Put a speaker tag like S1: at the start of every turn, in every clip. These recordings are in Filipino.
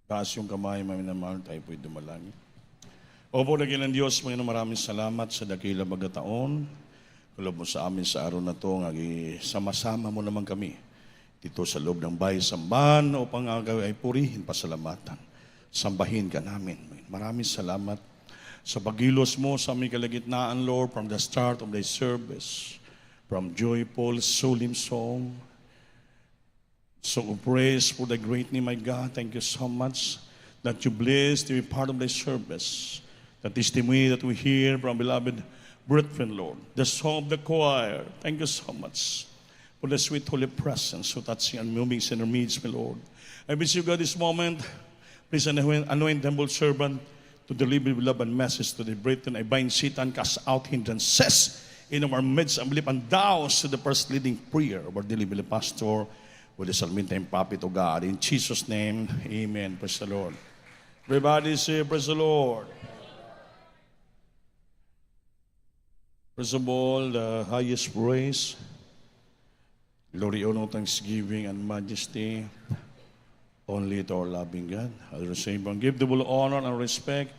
S1: Taas yung kamay, maminamahal, tayo po'y dumalangin. Opo, dakilang Diyos, Panginoon, maraming salamat sa dakila magataon. Kulob mo sa amin sa araw na to, sama-sama mo naman kami dito sa loob ng bahay sambahan upang ay purihin, pasalamatan. Sambahin ka namin. Maraming salamat sa pagilos mo sa aming kalagitnaan, Lord, from the start of thy service, from joyful, solemn song, song of praise for the great name, my God. Thank you so much that you blessed to be part of the service. The testimony that we hear from beloved brethren, Lord. The song of the choir. Thank you so much for the sweet holy presence, so touching and moving in our midst, my Lord. I wish you, God, this moment, please anoint the humble servant to deliver beloved message to the brethren. I bind Satan, cast out hindrances in our midst, and believe and douse to the first leading prayer of our delivery pastor, with the Salmintine prophet of God. In Jesus' name, amen. Praise the Lord. Everybody say, praise the Lord. First of all, the highest praise, glory, honor, thanksgiving, and majesty, only to our loving God. I'll receive and give double honor and respect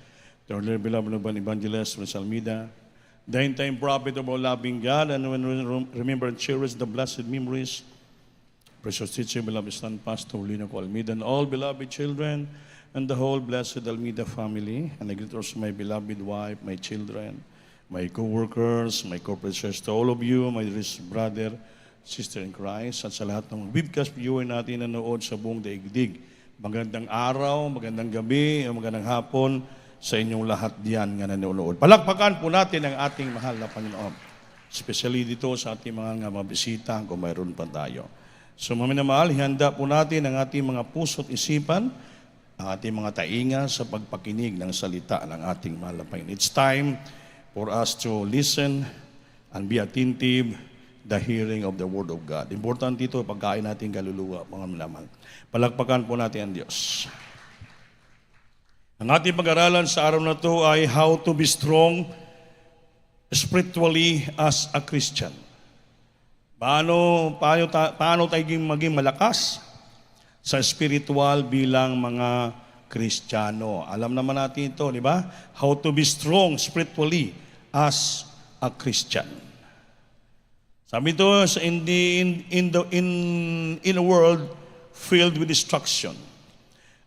S1: to our dear beloved evangelist, Ms. Almeida, the end-time prophet of our loving God, and when we remember and cherish the blessed memories, precious teacher, beloved son, Pastor Lino Almeida, and all beloved children, and the whole blessed Almeida family. And I greet also my beloved wife, my children, my co-workers, my co-preachers, to all of you, my dearest brother, sister in Christ, at sa lahat ng webcast viewer natin na nanood sa buong daigdig. Magandang araw, magandang gabi, magandang hapon sa inyong lahat diyan nga nanonood. Palakpakan po natin ang ating mahal na Panginoon. Especially dito sa ating mga mabisita, kung mayroon pa tayo. So maminamahal, ihanda po natin ang ating mga puso't isipan, ang ating mga tainga sa pagpakinig ng salita ng ating mahal na Panginoon. It's time for us to listen and be attentive the hearing of the Word of God. Importante ito, pagkain natin kaluluwa, mga minamahal. Palakpakan po natin ang Diyos. Ang ating pag-aralan sa araw na ito ay how to be strong spiritually as a Christian. Paano tayo maging malakas sa spiritual bilang mga Kristiyano? Alam naman natin ito, di ba? How to be strong spiritually as a Christian. Sabi ito, in a world filled with destruction.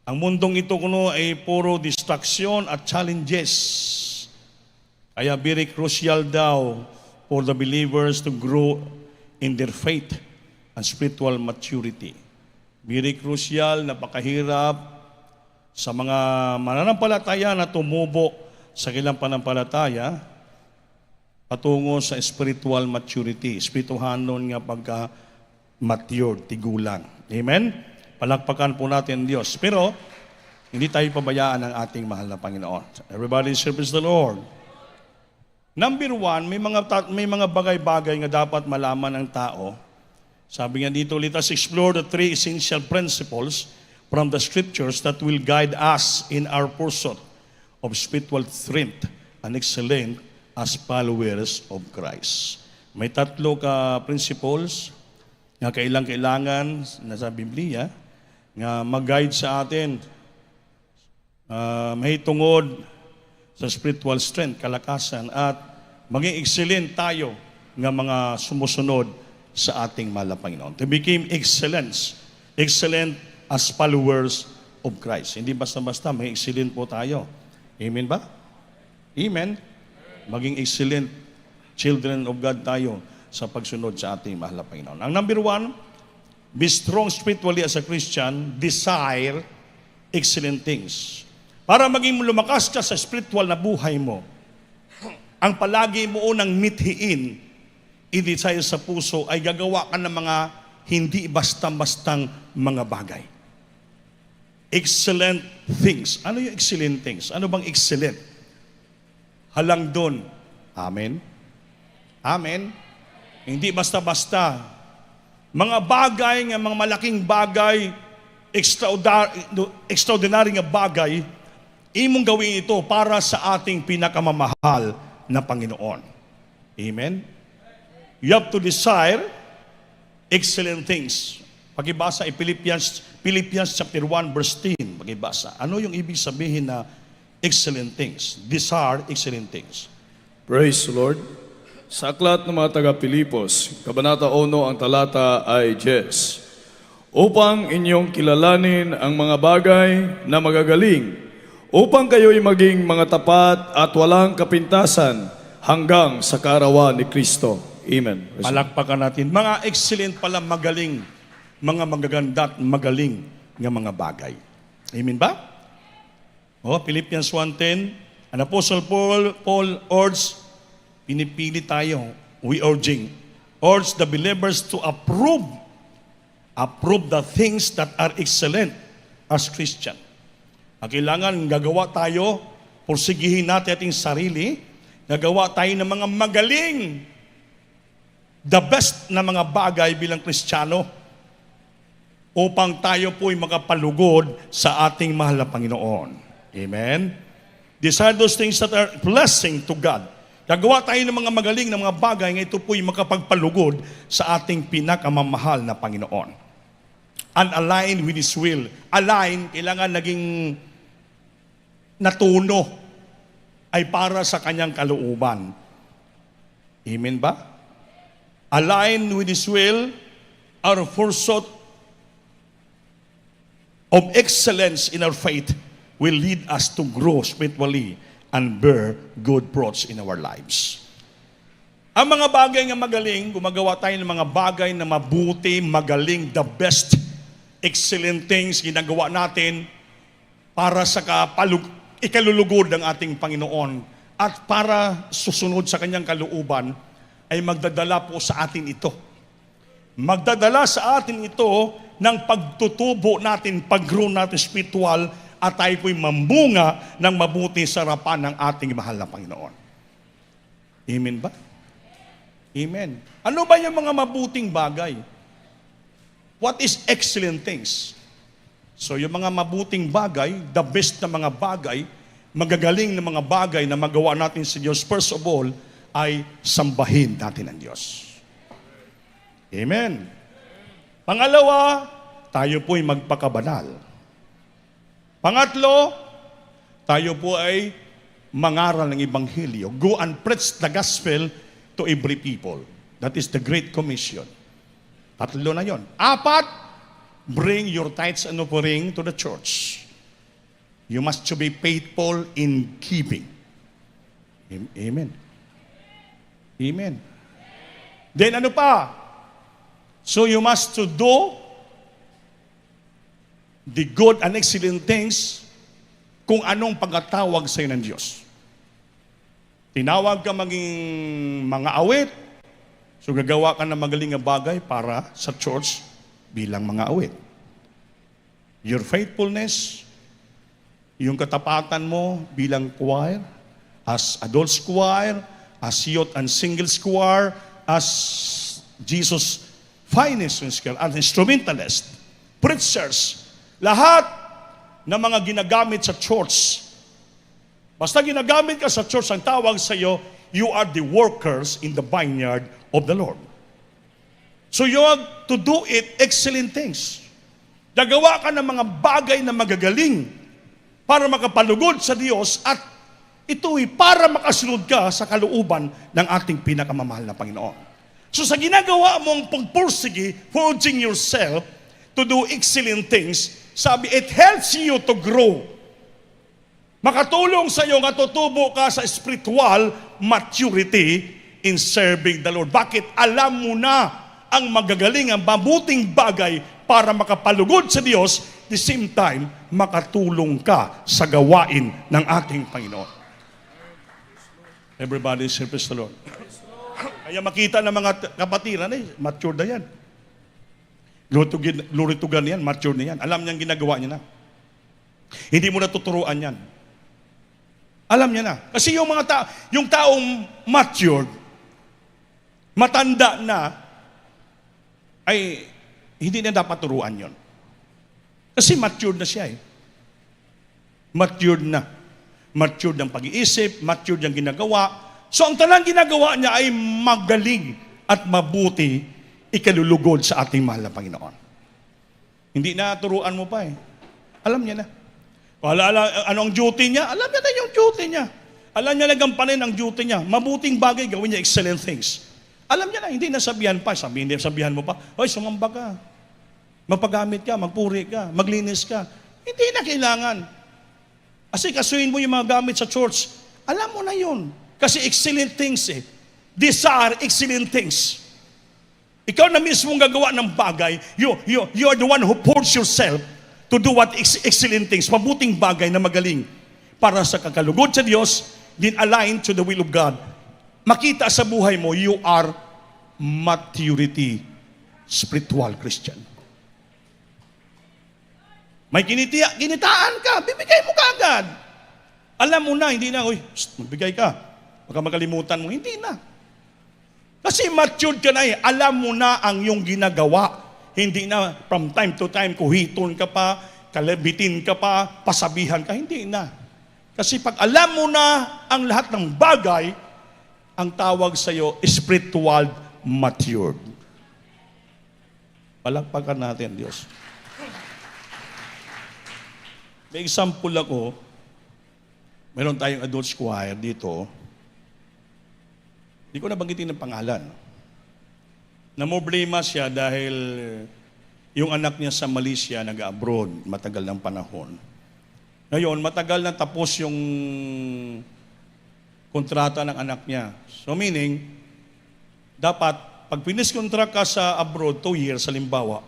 S1: Ang mundong ito kuno ay puro distraction at challenges. Kaya very crucial daw for the believers to grow in their faith and spiritual maturity. Very crucial, napakahirap sa mga mananampalataya na tumubo sa kanilang panampalataya patungo sa spiritual maturity. Spirituhanon nga pagka-mature, tigulang. Amen? Palakpakan po natin ang Diyos. Pero, hindi tayo pabayaan ng ating mahal na Panginoon. Everybody serves the Lord. Number one, may mga bagay-bagay nga dapat malaman ng tao. Sabi nga dito, let us explore the three essential principles from the scriptures that will guide us in our pursuit of spiritual strength and excellence as followers of Christ. May tatlo ka principles na kailangan na sa Biblia nga mag-guide sa atin mahitungod sa spiritual strength, kalakasan, at maging excellent tayo nga mga sumusunod sa ating mahal na Panginoon. To become excellent as followers of Christ. Hindi basta-basta, may excellent po tayo. Amen ba? Amen. Maging excellent children of God tayo sa pagsunod sa ating mahal na Panginoon. Ang number one, be strong spiritually as a Christian, desire excellent things. Para maging lumakas ka sa spiritual na buhay mo, ang palagi mo unang mithiin, i-desire sa puso, ay gagawa ka ng mga hindi basta-bastang mga bagay. Excellent things. Ano yung excellent things? Ano bang excellent? Halang doon. Amen? Amen? Hindi basta-basta. Mga bagay, mga malaking bagay, extraordinary nga bagay, imong gawin ito para sa ating pinakamamahal na Panginoon. Amen? You have to desire excellent things. Pakibasa ay Philippians chapter 1 verse 10. Pakibasa. Ano yung ibig sabihin na excellent things? These are excellent things.
S2: Praise the Lord. Sa aklat ng mga taga-Pilipos, Kabanata 1, ang talata ay 10. Upang inyong kilalanin ang mga bagay na magagaling, upang kayo'y maging mga tapat at walang kapintasan hanggang sa kaarawan ni Kristo. Amen.
S1: Palakpakan natin. Mga excellent pala, magaling, mga magaganda at magaling ng mga bagay. Amen ba? Philippians 1:10, an Apostle Paul urged, pinipili tayo, urge the believers to approve the things that are excellent as Christian. Kailangan gagawa tayo, pursigihin natin ating sarili, gagawa tayo ng mga magaling, the best na mga bagay bilang Kristiyano, upang tayo po'y makapalugod sa ating mahal na Panginoon. Amen? These are those things that are blessing to God. Gagawa tayo ng mga magaling na mga bagay na ito po'y makapagpalugod sa ating pinakamamahal na Panginoon. And align with His will. Align, kailangan naging natuno ay para sa Kanyang kalooban. Amen ba? Align with His will, our pursuit of excellence in our faith will lead us to grow spiritually and bear good fruits in our lives. Ang mga bagay na magaling, gumagawa tayo ng mga bagay na mabuti, magaling, the best, excellent things, ginagawa natin para sa ikalulugod ng ating Panginoon at para susunod sa Kanyang kalooban ay magdadala po sa atin ito. Magdadala sa atin ito ng pagtutubo natin, pag-grow natin spiritual, at tayo po'y mambunga ng mabuti sa harapan ng ating mahal na Panginoon. Amen ba? Amen. Ano ba yung mga mabuting bagay? What is excellent things? So yung mga mabuting bagay, the best na mga bagay, magagaling na mga bagay na magawa natin sa Diyos, first of all, ay sambahin natin ang Diyos. Amen. Pangalawa, tayo po'y magpakabanal. Pangatlo, tayo po ay mangaral ng Ebanghelyo. Go and preach the gospel to every people. That is the Great Commission. Tatlo na yon. Apat, bring your tithes and offering to the church. You must to be faithful in giving. Amen. Amen. Then ano pa? So you must to do the good and excellent things kung anong pagkatawag sa'yo ng Diyos. Tinawag ka maging mga awit, so gagawa ka ng magaling na bagay para sa church bilang mga awit. Your faithfulness, yung katapatan mo bilang choir, as adults choir, as youth and singles choir, as Jesus' finest musical, and instrumentalist, preachers, lahat ng mga ginagamit sa church. Basta ginagamit ka sa church, ang tawag sa iyo, you are the workers in the vineyard of the Lord. So you have to do it excellent things. Gagawa ka ng mga bagay na magagaling para makapalugod sa Diyos at ito'y para makasunod ka sa kalooban ng ating pinakamamahal na Panginoon. So sa ginagawa mong pagpursige, forging yourself to do excellent things, sabi, it helps you to grow. Makatulong sa iyo, matutubo ka sa spiritual maturity in serving the Lord. Bakit? Alam mo na ang magagaling, ang mabuting bagay para makapalugod sa Diyos, the same time, makatulong ka sa gawain ng ating Panginoon. Everybody say, praise the Lord. Kaya makita ng mga kapatiran, mature na yan. Glory to God yan, mature na yan. Alam niyang ginagawa niya na. Hindi mo natuturuan yan. Alam niya na. Kasi yung yung taong matured, matanda na, ay hindi na dapat turuan yon. Kasi matured na siya Matured na. Matured ang pag-iisip, matured ang ginagawa. So ang talang ginagawa niya ay magaling at mabuti ikalulugod sa ating mahal na Panginoon. Hindi na turuan mo pa eh. Alam niya na. Ano ang duty niya? Alam niya na yung duty niya. Alam niya na gampanin ang duty niya. Mabuting bagay, gawin niya excellent things. Alam niya na, hindi na sabihan pa. Sabihan mo pa, oy, sumamba ka. Mapagamit ka, magpuri ka, maglinis ka. Hindi na kailangan. Kasuin mo yung mga gamit sa church. Alam mo na yun. Kasi excellent things eh. These are excellent things. Ikaw na mismong gagawa ng bagay, you are the one who pours yourself to do what excellent things, mabuting bagay na magaling para sa kakalugod sa Diyos, din aligned to the will of God. Makita sa buhay mo, you are maturity spiritual Christian. May kinitaan ka, bibigay mo kaagad. Alam mo na, hindi na, magbigay ka. Baka makalimutan mo, hindi na. Kasi matured ka na eh. Alam mo na ang iyong ginagawa. Hindi na from time to time kuhiton ka pa, kalabitin ka pa, pasabihan ka. Hindi na. Kasi pag alam mo na ang lahat ng bagay, ang tawag sa iyo, spiritual matured. Palakpakan natin, Diyos. May example ako. Meron tayong adults choir dito. Hindi ko nabanggitin ng pangalan. Namroblema siya dahil yung anak niya sa Malaysia nag-abroad matagal ng panahon. Ngayon, matagal na tapos yung kontrata ng anak niya. So meaning, dapat pag finish-contract ka sa abroad, 2 years, halimbawa,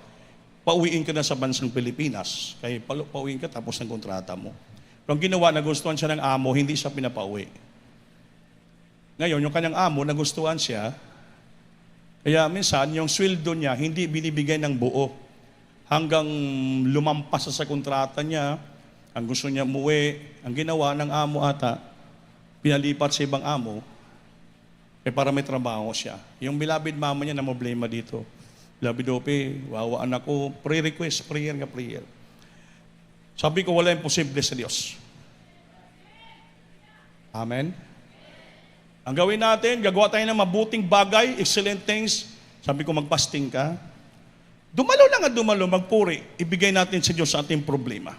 S1: pauwiin ka na sa bansang Pilipinas. Kaya pauwiin ka tapos ng kontrata mo. Pero ang ginawa, nagustuhan siya ng amo, hindi siya pinapauwi. Ngayon, yung kanyang amo, nagustuhan siya, kaya minsan, yung sweldo niya, hindi binibigay ng buo. Hanggang lumampas sa kontrata niya, ang gusto niya umuwi, ang ginawa ng amo ata, pinalipat sa ibang amo, para may trabaho siya. Yung beloved mama niya, namroblema dito. Beloved Ope, wawa anak ko, pre-request, prayer. Sabi ko, wala imposible sa Diyos. Amen? Ang gawin natin, gagawa tayo ng mabuting bagay, excellent things. Sabi ko, magpasting ka. Dumalo lang at dumalo, magpuri. Ibigay natin sa Diyos sa ating problema.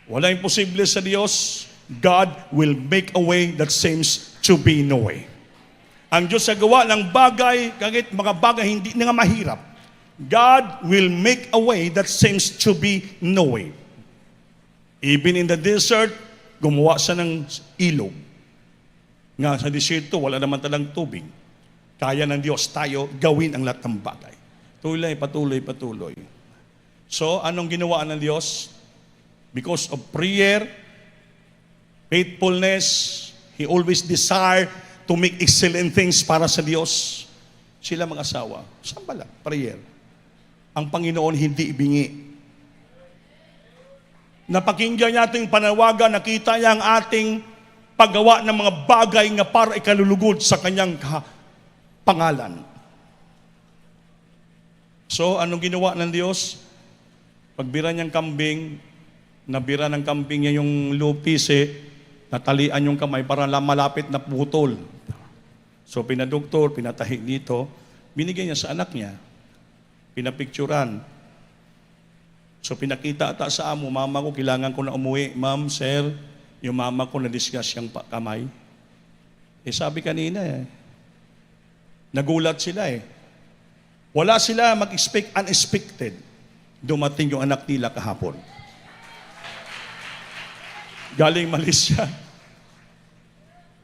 S1: Wala imposible sa Diyos. God will make a way that seems to be no way. Ang Diyos sa gawa ng bagay, kahit mga bagay hindi na nga mahirap, God will make a way that seems to be no way. Even in the desert, gumawa siya ng ilog. Nga sa desierto, wala naman talang tubig. Kaya ng Diyos tayo gawin ang lahat ng bagay. Patuloy. So, anong ginawa ng Diyos? Because of prayer, faithfulness, He always desire to make excellent things para sa Diyos. Sila mag-asawa, samba lang, prayer. Ang Panginoon hindi ibingi. Napakinggan natin panawagan, nakita niya ang ating paggawa ng mga bagay nga para ikalulugod sa kanyang pangalan. So, anong ginawa ng Diyos? Pagbira niyang kambing, nabira ng kambing niya yung lupise, natalian yung kamay para malapit na putol. So, pinadoktor, pinatahi dito, binigay niya sa anak niya, pinapicturan. So, pinakita ata sa amo, mama ko, kailangan ko na umuwi. Ma'am, sir, yung mama ko na-discuss yung kamay. Sabi kanina nagulat sila Wala sila mag-expect unexpected. Dumating yung anak nila kahapon. Galing Malaysia.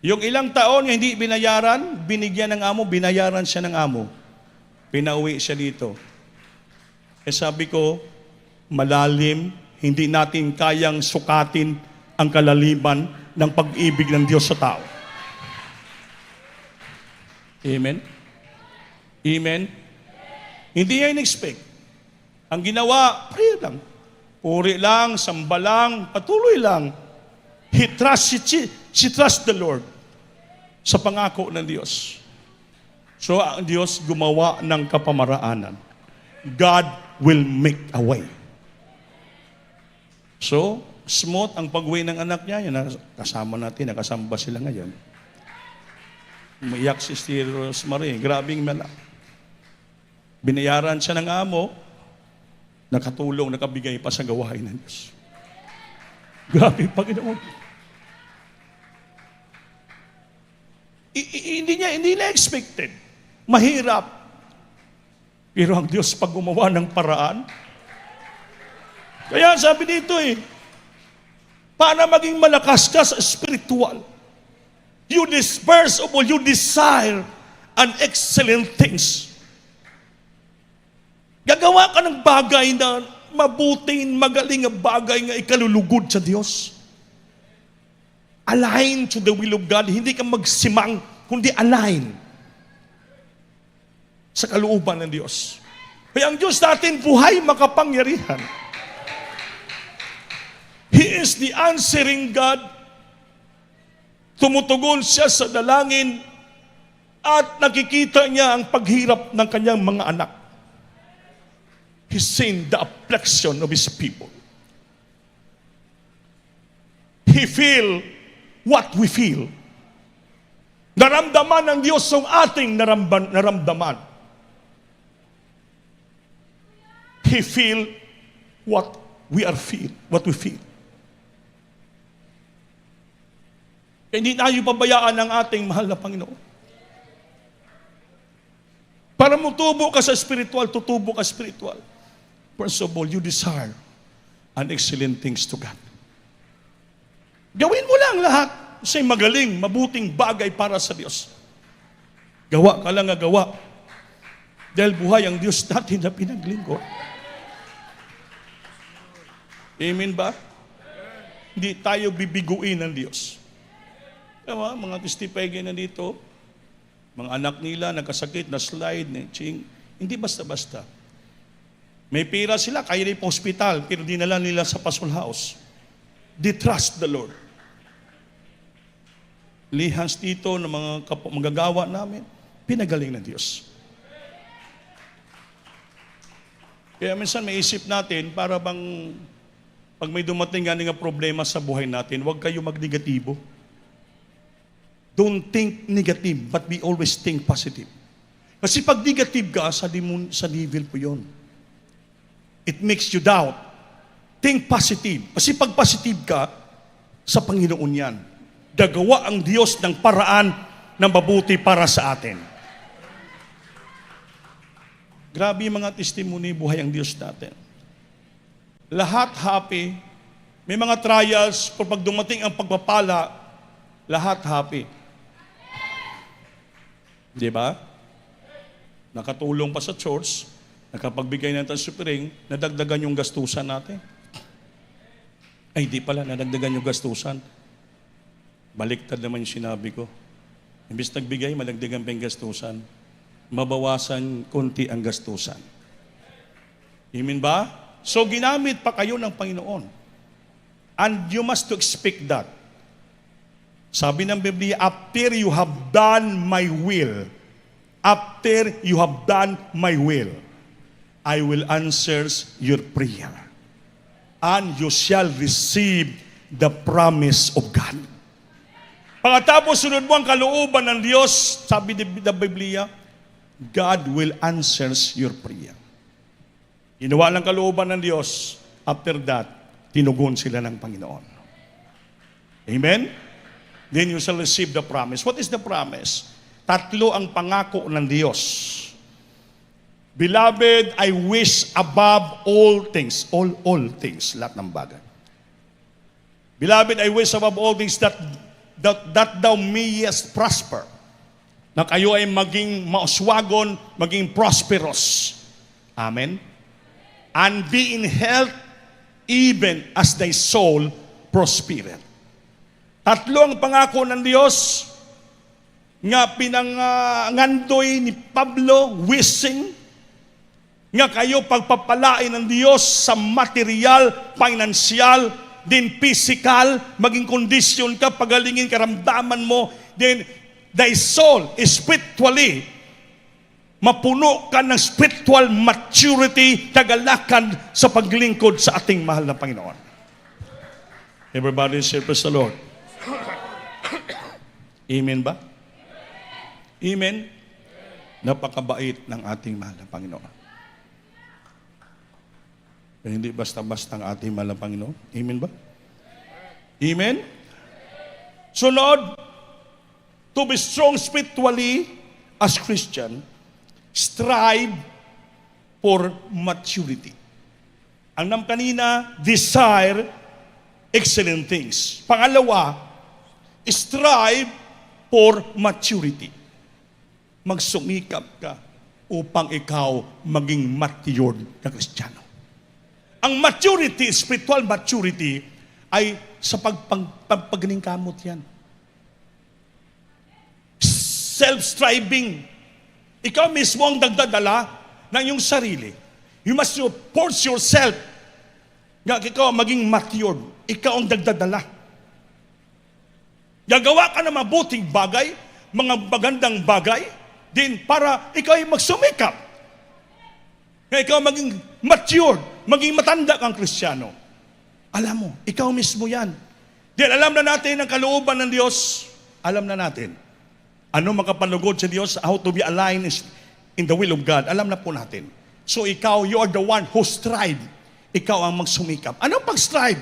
S1: Yung ilang taon nga hindi binayaran, binigyan ng amo, binayaran siya ng amo. Pinauwi siya dito. Sabi ko, malalim, hindi natin kayang sukatin ang kalaliman ng pag-ibig ng Diyos sa tao. Amen? Amen? Hindi niya in-expect. Ang ginawa, prayer lang. Puri lang, samba lang, patuloy lang. She trusts the Lord sa pangako ng Diyos. So, ang Diyos gumawa ng kapamaraanan. God will make a way. So, smooth ang pag-uwi ng anak niya. Yan, kasama natin, nakasamba sila ngayon. Umiyak si Rosemary. Grabing malak. Binayaran siya ng amo. nakatulong, nakabigay pa sa gawain ng Diyos. Grabe, Panginoon. Hindi na expected. Mahirap. Pero ang Diyos pag gumawa ng paraan, kaya sabi dito para maging malakas ka sa spiritual, first of all, you desire an excellent things. Gagawa ka ng bagay na mabuting, magaling ang bagay nga ikalulugod sa Diyos. Align to the will of God. Hindi ka magsimang, kundi align sa kalooban ng Diyos. Kaya ang Diyos natin buhay makapangyarihan. He is the answering God. Tumutugon siya sa dalangin at nakikita niya ang paghirap ng kanyang mga anak. He's seen the affliction of His people. He feel what we feel. Naramdaman ng Diyos ang ating naramdaman. He feel what we feel. Hindi tayo pabayaan ng ating mahal na Panginoon. Para mutubo ka sa spiritual, tutubo ka spiritual. First of all, you desire an excellent things to God. Gawin mo lang lahat sa magaling, mabuting bagay para sa Diyos. Gawa ka lang nga gawa. Dahil buhay ang Diyos natin na pinaglingkod. Amen ba? Hindi tayo bibiguin ng Diyos. Diba? Mga testipege na dito, mga anak nila nagkasakit, na slide, na ching. Hindi basta-basta. May pira sila, kaya rin po hospital, pero dinala nila sa Pasul House. They trust the Lord. Lihans dito ng mga magagawa namin, pinagaling ng Diyos. Kaya minsan may isip natin, para bang pag may dumating nga problema sa buhay natin, huwag kayo magnegatibo. Don't think negative, but we always think positive. Kasi pag negative ka, sa devil po yun. It makes you doubt. Think positive. Kasi pag positive ka, sa Panginoon yan. Gagawa ang Diyos ng paraan na mabuti para sa atin. Grabe yung mga testimony, buhay ang Diyos natin. Lahat happy. May mga trials, pag dumating ang pagpapala, lahat happy. Di ba? Nakatulong pa sa church, nakapagbigay ng suffering, nadagdagan yung gastusan natin. Ay, di pala, nadagdagan yung gastusan. Baliktad naman yung sinabi ko. Imbis nagbigay, madagdagan pa yung gastusan. Mabawasan konti ang gastusan. Amen ba? So, ginamit pa kayo ng Panginoon. And you must to expect that. Sabi ng Biblia, after you have done my will, I will answer your prayer. And you shall receive the promise of God. Pagkatapos sunod mo ang kalooban ng Diyos, sabi ng Biblia, God will answer your prayer. Ginawa ng kalooban ng Diyos, after that, tinugon sila ng Panginoon. Amen? Then you shall receive the promise. What is the promise? Tatlo ang pangako ng Diyos. Beloved, I wish above all things, all things, lahat ng bagay. Beloved, I wish above all things that thou mayest prosper. Na kayo ay maging mauswagon, maging prosperous. Amen? And be in health even as thy soul prospereth. Tatlo ang pangako ng Diyos nga pinangandoy ni Pablo, wishing nga kayo pagpapalain ng Diyos sa material, financial, din physical, maging kondisyon ka, pagalingin karamdaman mo, then thy soul spiritually, mapuno ka ng spiritual maturity, kagalakan sa paglingkod sa ating mahal na Panginoon. Everybody say, praise the Lord. Amen ba? Amen? Napakabait ng ating mahal na Panginoon. Kaya hindi basta-basta ang ating mahal na Panginoon. Amen ba? Amen? Sunod, to be strong spiritually as Christian, strive for maturity. Ang nam kanina, desire excellent things. Pangalawa, strive for maturity. Magsumikap ka upang ikaw maging matured na Kristiyano. Ang maturity, spiritual maturity, ay sa pagpagpagpagpagkamot yan. Self-striving. Ikaw mismo ang nagdadala ng iyong sarili. You must force yourself nga ikaw maging matured. Ikaw ang nagdadala. Gagawa ka ng mabuting bagay, mga magandang bagay, din para ikaw ay magsumikap. Nga ikaw maging matured, maging matanda kang Kristiyano. Alam mo, ikaw mismo yan. Dahil alam na natin ang kalooban ng Diyos. Alam na natin. Ano makapalugod sa Diyos, how to be aligned in the will of God. Alam na po natin. So ikaw, you are the one who strive. Ikaw ang magsumikap. Anong pag-strive?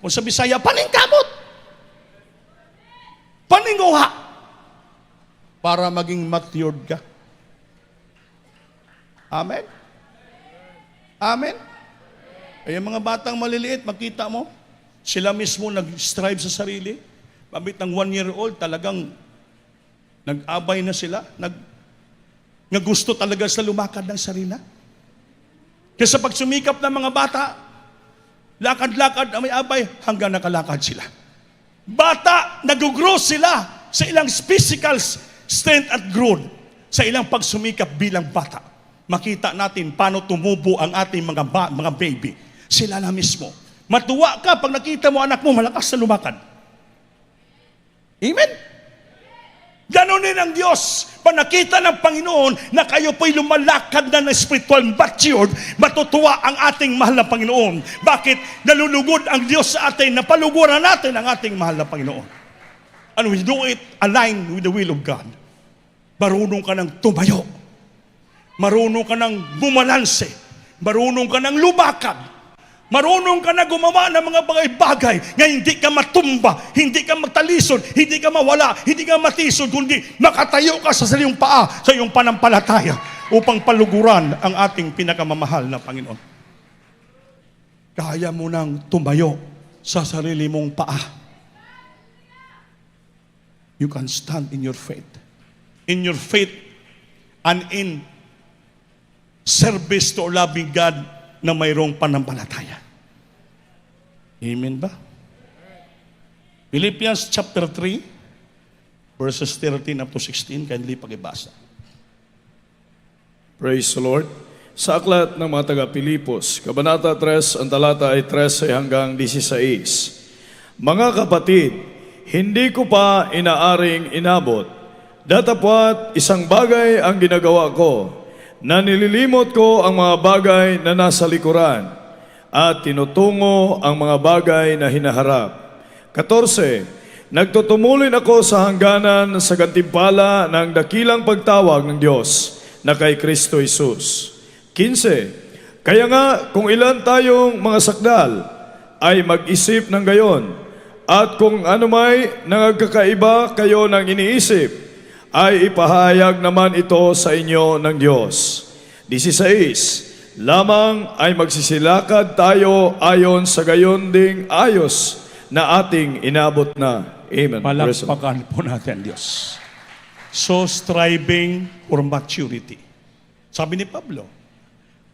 S1: Kung sa Bisaya, paningkamot. Paninguha. Para maging matured ka. Amen? Amen? Ay, yung mga batang maliliit, makita mo, sila mismo nag-strive sa sarili. Pabit ng 1-year-old, talagang nag-abay na sila. Gusto talaga sa lumakad ng sarili. Kaya sa pagsumikap ng mga bata, lakad-lakad na may abay, hanggang nakalakad sila. Bata, nag-grow sila sa ilang physical strength at growth, sa ilang pagsumikap bilang bata. Makita natin paano tumubo ang ating mga baby. Sila na mismo. Matuwa ka pag nakita mo anak mo malakas na lumakad. Amen? Ganon din ang Diyos. Pag nakita ng Panginoon na kayo po'y lumalakad na ng spiritual matured, matutuwa ang ating mahal na Panginoon. Bakit? Nalulugod ang Diyos sa atin na paluguran natin ang ating mahal na Panginoon. And we do it aligned with the will of God. Marunong ka ng tumayo. Marunong ka ng bumalanse. Marunong ka ng lumakad. Marunong ka na gumawa ng mga bagay-bagay na hindi ka matumba, hindi ka magtalisod, hindi ka mawala, hindi ka matisod, kundi makatayo ka sa iyong paa, sa iyong panampalataya upang paluguran ang ating pinakamamahal na Panginoon. Kaya mo nang tumayo sa sarili mong paa. You can stand in your faith. In your faith and in service to our loving God na mayroong panampalataya. Amen ba? Philippians chapter 3, verses 13 up to 16, kindly pakibasa.
S2: Praise the Lord. Sa aklat ng mga taga-Pilipos, Kabanata 3, ang talata ay 13 hanggang 16. Mga kapatid, hindi ko pa inaaring inabot. Datapwat isang bagay ang ginagawa ko, na nililimot ko ang mga bagay na nasa likuran at tinutungo ang mga bagay na hinaharap. 14. Nagtutumuloy ako sa hangganan sa gantimpala ng dakilang pagtawag ng Diyos na kay Kristo Jesus. 15. Kaya nga kung ilan tayong mga sakdal ay mag-isip ng gayon, at kung anumay nagkakaiba kayo ng iniisip, ay ipahayag naman ito sa inyo ng Diyos. 16. Lamang ay magsisilakad tayo ayon sa gayon ding ayos na ating inabot na. Amen.
S1: Palakpakan po natin Diyos. So striving for maturity. Sabi ni Pablo,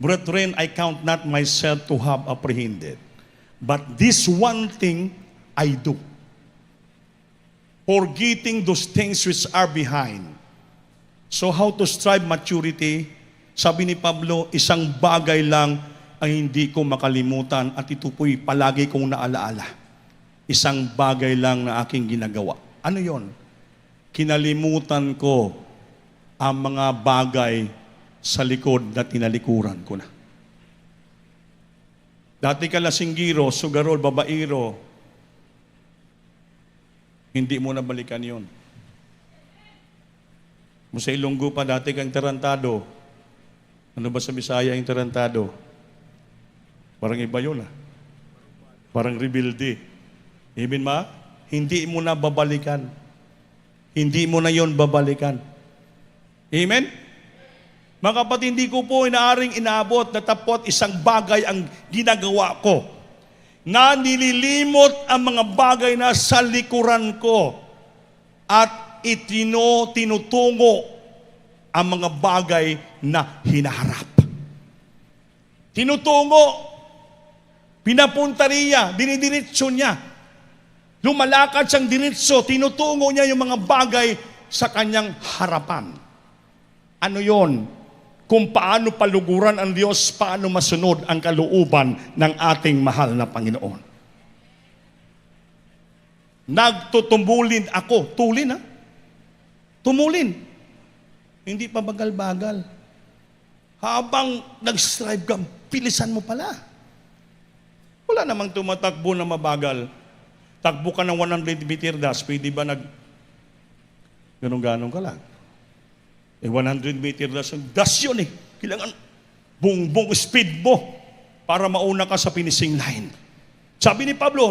S1: Brethren, I count not myself to have apprehended, but this one thing I do, forgetting those things which are behind. So how to strive maturity? Sabi ni Pablo, isang bagay lang ang hindi ko makalimutan at ito po'y palagi kong naalaala. Isang bagay lang na aking ginagawa. Ano yon? Kinalimutan ko ang mga bagay sa likod na tinalikuran ko na. Dati ka lasinggiro, sugarol, babairo, hindi mo na balikan yun. Kung sa Ilonggo pa, dati kang tarantado. Ano ba sa Bisaya yung tarantado? Parang iba yun Parang rebelde. Amen ma? Hindi mo na babalikan. Hindi mo na yon babalikan. Amen? Mga kapatid, hindi ko po inaaring inaabot na tapot isang bagay ang ginagawa ko na nililimot ang mga bagay na sa likuran ko at tinutungo ang mga bagay na hinaharap. Tinutungo, pinapunta niya, dinidiretso niya. Lumalakad siyang diretso, tinutungo niya yung mga bagay sa kanyang harapan. Ano yon? Kung paano paluguran ang Diyos, paano masunod ang kalooban ng ating mahal na Panginoon. Nagtutumulin ako. Tulin Tumulin. Hindi pa bagal-bagal. Habang nag-strive ka, pilisan mo pala. Wala namang tumatakbo na mabagal. Takbo ka ng 100 meter dash, pwede ba ganong-ganong ka lang? 100 meter dash yun Kailangan buong speed mo para mauna ka sa finishing line. Sabi ni Pablo,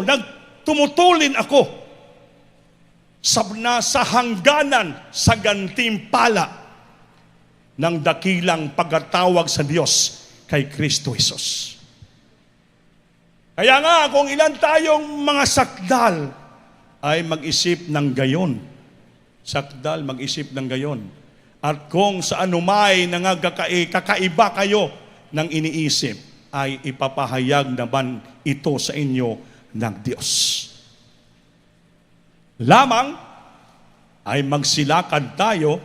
S1: tumutulin ako sa hangganan sa gantimpala ng dakilang pagkatawag sa Diyos kay Kristo Jesus. Kaya nga, kung ilan tayong mga sakdal, ay mag-isip ng gayon. Sakdal, mag-isip ng gayon. At kung sa anumay kakaiba kayo ng iniisip, ay ipapahayag naman ito sa inyo ng Diyos. Lamang ay magsilakad tayo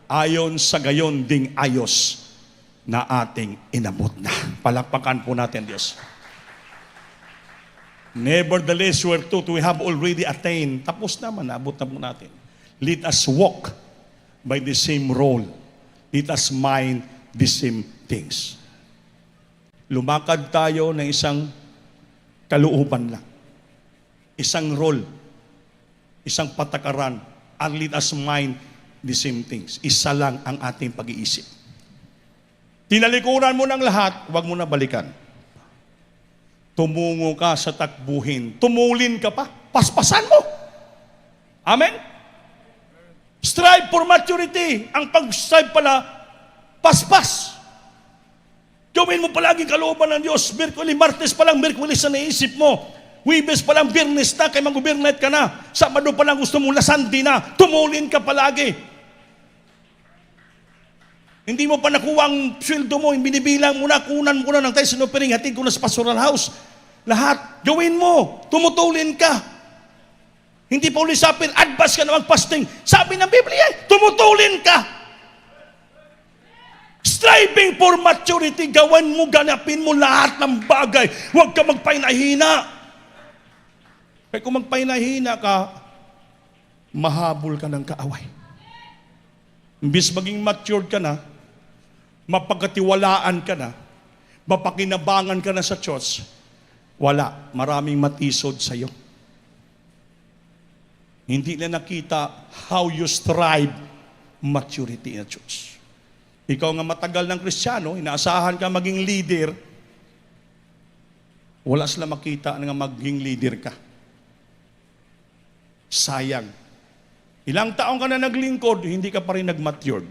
S1: ayon sa gayon ding ayos na ating inabot na. Palakpakan po natin, Diyos. Nevertheless, whereto we have already attained. Tapos naman, naabot na po natin. Let us walk by the same role. Let us mind the same things. Lumakad tayo ng isang kalooban lang. Isang role. Isang patakaran. And let us mind the same things. Isa lang ang ating pag-iisip. Tinalikuran mo ng lahat, huwag mo na balikan. Tumungo ka sa takbuhin. Tumulin ka pa. Paspasan mo. Amen? Strive for maturity. Ang pag-strive pala, paspas. Gawin mo palaging kalooban ng Diyos. Martes pa lang, Merkulis na naisip mo. Huwebes pa lang, Biyernes na, kay mag-overnight ka na. Sabado pa lang gusto mo, Sunday na. Tumulin ka palagi. Hindi mo pa nakuha ang sweldo mo, binibilang mo na, kunan mo na ng tayo sinopering, hatid ko na sa pastoral house. Lahat, gawin mo, tumutulin ka. Hindi pa ulisapin, advance ka na mag-fasting. Sabi ng Biblia, tumutulin ka. Striving for maturity, gawin mo, ganapin mo lahat ng bagay. Huwag ka magpahinahina. Kaya kung magpahinahina ka, mahabol ka ng kaaway. Imbis maging matured ka na, mapagkatiwalaan ka na, mapakinabangan ka na sa Diyos, wala, maraming matisod sa iyo. Hindi na nakita how you strive maturity in the Diyos. Ikaw nga matagal ng Kristiyano, inaasahan ka maging leader, wala sila makita na maging leader ka. Sayang. Ilang taong ka na naglingkod, hindi ka pa rin nag-matured.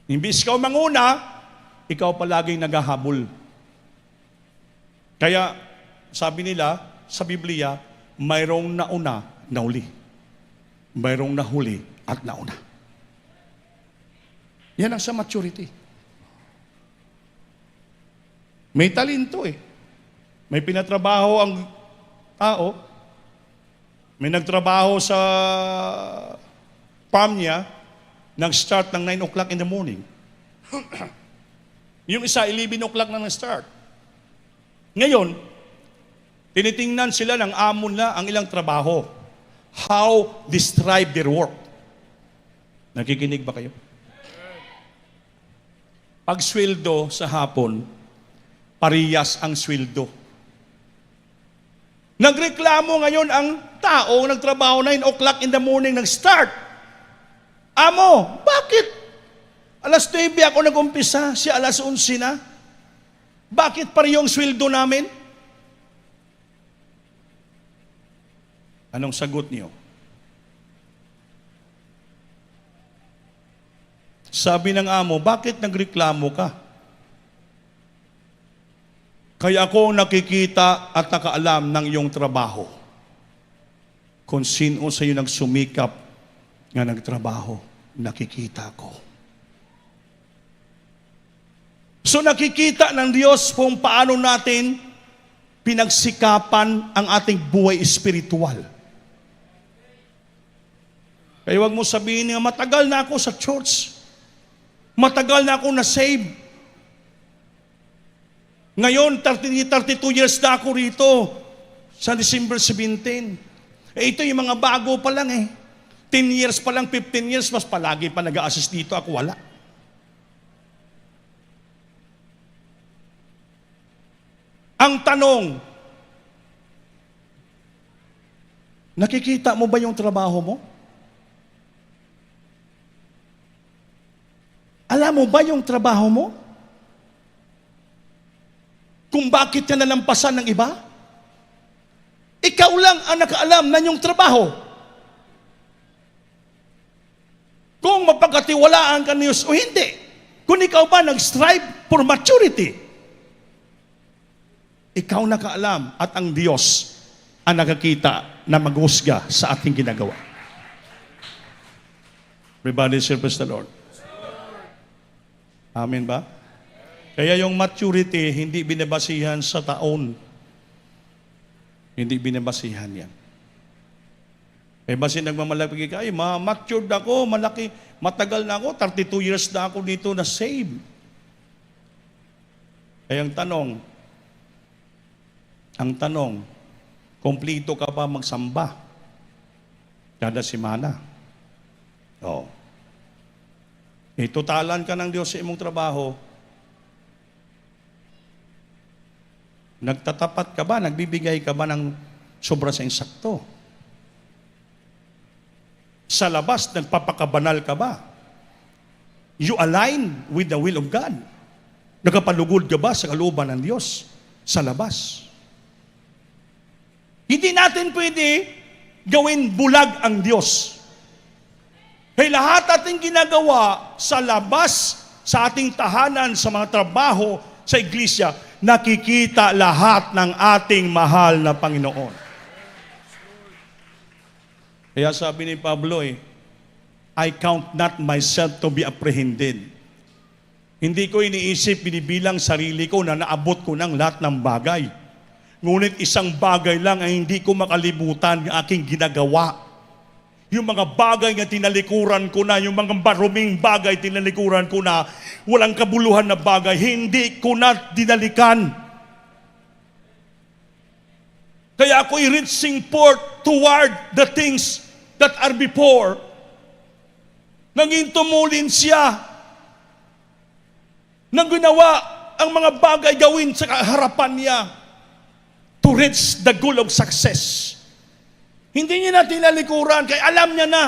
S1: Imbis ikaw manguna, ikaw palaging naghahabol. Kaya, sabi nila sa Biblia, mayroong nauna, nauli. Mayroong nahuli at nauna. Yan ang sa maturity. May talento May pinatrabaho ang tao. May nagtrabaho sa farm niya, nag-start ng 9 o'clock in the morning. Yung isa, 11 o'clock na nag-start. Ngayon, tinitingnan sila ng amo na ang ilang trabaho. How they strive their work. Nakikinig ba kayo? Pag sweldo sa hapon, parehas ang sweldo. Nagreklamo ngayon ang tao, nagtrabaho 9 o'clock in the morning, nag-start. Amo, bakit? Alas 9 ako nag-umpisa, siya alas 11 na. Bakit parehong sweldo namin? Anong sagot niyo? Sabi ng amo, bakit nagreklamo ka? Kaya ako nakikita at nakaalam ng iyong trabaho. Kung sino sa iyo nagsumikap nga nagtrabaho, nakikita ko. So nakikita ng Diyos kung paano natin pinagsikapan ang ating buhay espiritual. Kaya huwag mo sabihin nga, matagal na ako sa church. Matagal na ako na-save. Ngayon, 32 years na ako rito sa December 17. Ito yung mga bago pa lang 10 years pa lang, 15 years, mas palagi pa nag-a-assist dito, ako wala. Ang tanong, nakikita mo ba yung trabaho mo? Alam mo ba yung trabaho mo? Kung bakit ka nalampasan ng iba? Ikaw lang ang nakaalam na yung trabaho. Kung mapagkatiwalaan ka niyo o hindi. Kung ikaw ba nag-strive for maturity. Ikaw nakaalam at ang Diyos ang nakakita na maghusga sa ating ginagawa. Everybody service the Lord. Amen ba? Kaya yung maturity, hindi binabasihan sa taon. Hindi binabasihan yan. Eh basi nagmamalaki ka, matured ako, malaki, matagal na ako, 32 years na ako dito na save. Kaya ang tanong, kompleto ka pa magsamba kada semana? Oo. Totalan ka ng Diyos sa imong trabaho. Nagtatapat ka ba? Nagbibigay ka ba ng sobra sa insakto? Sa labas, nagpapakabanal ka ba? You align with the will of God. Nakapalugod ka ba sa kalooban ng Diyos? Sa labas. Hindi natin pwede gawin bulag ang Diyos. Kaya lahat ating ginagawa sa labas, sa ating tahanan, sa mga trabaho, sa iglesia, nakikita lahat ng ating mahal na Panginoon. Kaya sabi ni Pablo, I count not myself to be apprehended. Hindi ko iniisip, binibilang sarili ko na naabot ko ng lahat ng bagay. Ngunit isang bagay lang ay hindi ko makalimutan ng aking ginagawa. Yung mga bagay na tinalikuran ko na, yung mga maruming bagay tinalikuran ko na, walang kabuluhan na bagay, hindi ko na dinalikan. Kaya ako'y reaching forth toward the things that are before. Naging tumulin siya nang ginawa ang mga bagay gawin sa harapan niya to reach the goal of success. Hindi niya na tinalikuran, kaya alam niya na,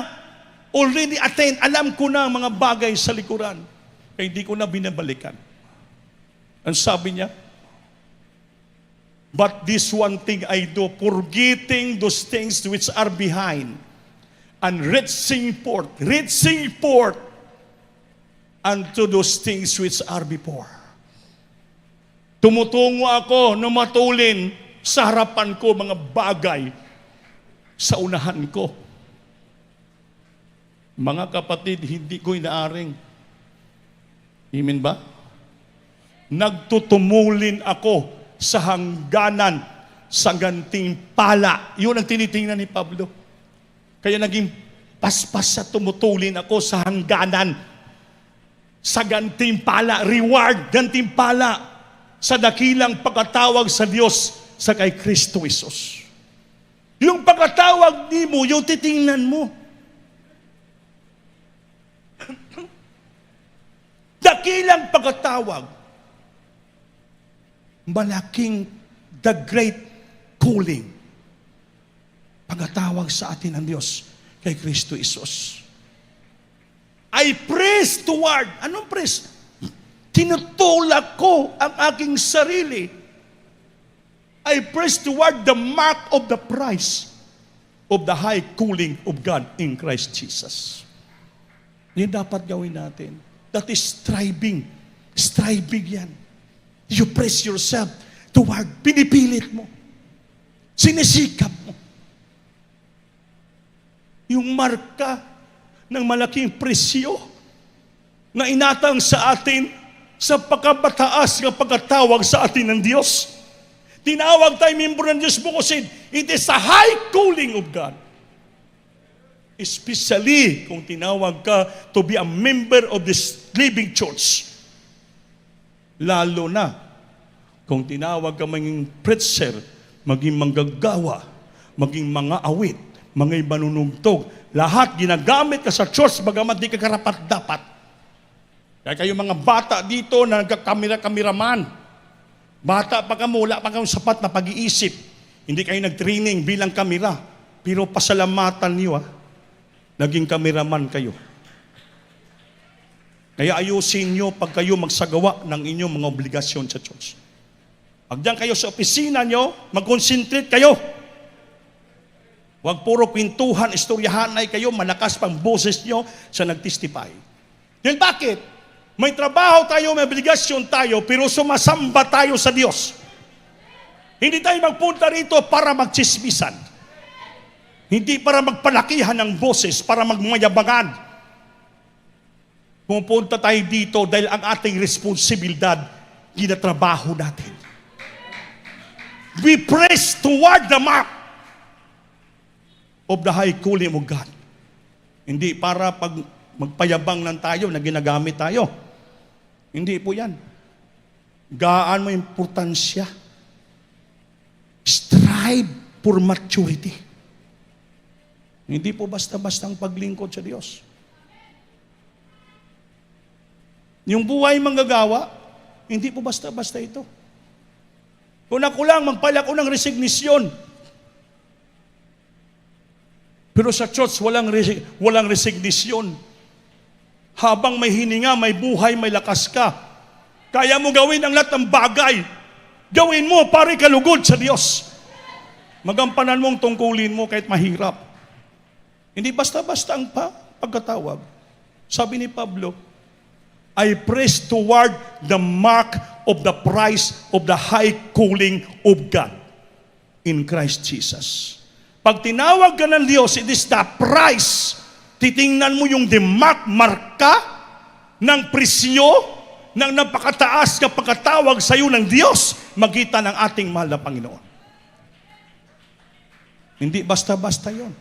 S1: already attained, alam ko na ang mga bagay sa likuran. Kaya hindi ko na binabalikan. Ang sabi niya, but this one thing I do, forgetting those things which are behind, and reaching forth unto those things which are before. Tumutungo ako na matulin sa harapan ko mga bagay sa unahan ko. Mga kapatid, hindi ko inaaring. Amen ba? Nagtutumulin ako sa hangganan, sa gantimpala. Yun ang tinitingnan ni Pablo. Kaya naging paspas sa tumutulin ako sa hangganan, sa gantimpala, reward, gantimpala, sa dakilang pagkatawag sa Diyos sa kay Kristo Jesus. Yung pagkatawag ni mo, yung titingnan mo. Dakilang pagkatawag. Malaking the great calling. Pagkatawag sa atin ng Diyos kay Kristo Jesus. I press toward. Anong press? tinutulak ko ang aking sarili. I press toward the mark of the prize of the high calling of God in Christ Jesus. Yan dapat gawin natin. That is striving. Striving yan. You press yourself toward, pinipilit mo. Sinisikap mo. Yung marka ng malaking presyo na inatang sa atin sa pagkabataas ng pagkatawag sa atin ng Diyos. Tinawag tayo membro ng Diyos mo kasi it is a high calling of God. Especially kung tinawag ka to be a member of this living church. Lalo na kung tinawag ka maging preacher, maging manggagawa, maging mga awit, mga manunugtog, lahat ginagamit ka sa church bagamat di ka karapat-dapat. Kaya kayo mga bata dito na nagkakamera-kameraman, bata pa ka mo, wala pa kang sapat na pag-iisip. Hindi kayo nag-training bilang kamera. Pero pasalamatan niyo naging kameraman kayo. Kaya ayusin niyo pag kayo magsagawa ng inyong mga obligasyon sa church. Pag diyan kayo sa opisina niyo, mag-concentrate kayo. Huwag puro kwentuhan, istoryahanay kayo, malakas pang boses niyo sa nag-testify. Dahil bakit? May trabaho tayo, may obligasyon tayo, pero sumasamba tayo sa Diyos. Hindi tayo magpunta rito para magchismisan. Hindi para magpalakihan ng boses, para magmayabangan. Pupunta tayo dito dahil ang ating responsibilidad, ginatrabaho natin. We press toward the mark of the high calling of God. Hindi para pag magpayabang lang tayo na ginagamit tayo. Hindi po yan. Gaan mo importansya. Strive for maturity. Hindi po basta-basta ang paglingkod sa Diyos. Yung buhay manggagawa, hindi po basta-basta ito. Kung ako lang, magpala ko ng resignisyon. Pero sa church, walang resignisyon. Habang may hininga, may buhay, may lakas ka. Kaya mo gawin ang lahat ng bagay. Gawin mo para ikalugod sa Diyos. Magampanan mo ang tungkulin mo kahit mahirap. Hindi basta-basta ang pagkatawag. Sabi ni Pablo, I press toward the mark of the prize of the high calling of God in Christ Jesus. Pag tinawag ka ng Diyos, it is the prize. Titingnan mo yung marka ng presyo ng napakataas na pagkatawag sa iyo ng Diyos, magitan ng ating mahal na Panginoon. Hindi basta-basta yon.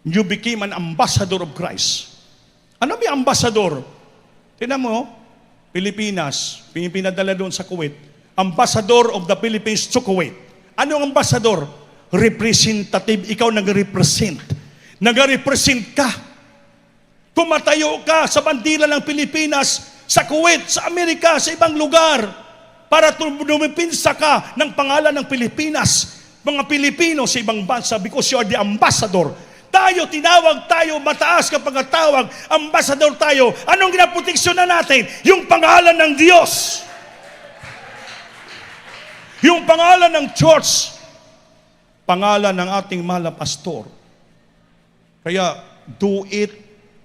S1: You became an ambassador of Christ. Ano may ambassador? Tingnan mo, Pilipinas, pinadala doon sa Kuwait. Ambassador of the Philippines to Kuwait. Ano ang ambassador? Representative. Ikaw nag-represent. Nag-represent ka. Tumatayo ka sa bandila ng Pilipinas, sa Kuwait, sa Amerika, sa ibang lugar, para dumipinsa ka ng pangalan ng Pilipinas, mga Pilipino sa ibang bansa, because you are the ambassador. Tayo, tinawag tayo, mataas ka pagkatawag, ambassador tayo. Anong ginaproteksyon na natin? Yung pangalan ng Diyos. Yung pangalan ng church. Pangalan ng ating mahal na pastor. Kaya, do it.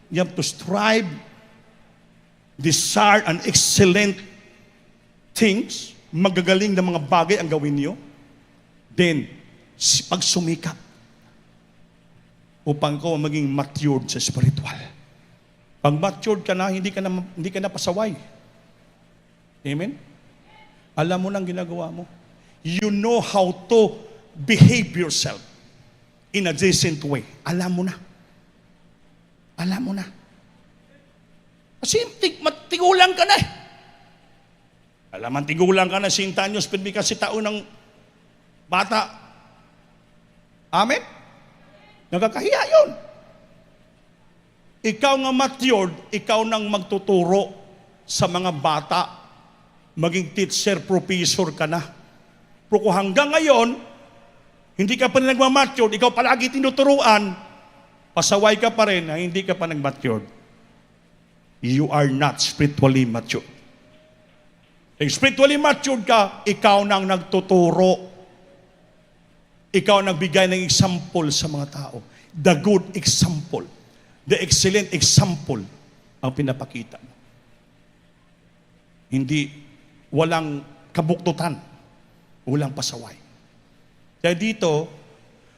S1: You have to strive, desire an excellent things, magagaling na mga bagay ang gawin niyo. Then, pagsumikap upang ko maging matured sa spiritual. Pag matured ka na, hindi ka na pasaway. Amen? Alam mo nang ginagawa mo. You know how to behave yourself in a decent way. Alam mo na. Alam mo na. Kasi tigulang ka na eh. Alam man, tigulang ka na 5 anyos, pero kasi taon ng bata. Amen? Nagkakahiya yun. Ikaw nga matured, ikaw nang magtuturo sa mga bata. Maging teacher, professor ka na. Pero kung hanggang ngayon, hindi ka pa rin nagmamatured, ikaw palagi tinuturuan, pasaway ka pa rin na hindi ka pa nag-matured. You are not spiritually mature. Spiritually matured ka, ikaw nang nagtuturo. Ikaw ang nagbigay ng example sa mga tao. The good example. The excellent example ang pinapakita mo. Hindi, walang kabuktutan. Walang pasaway. Kaya dito,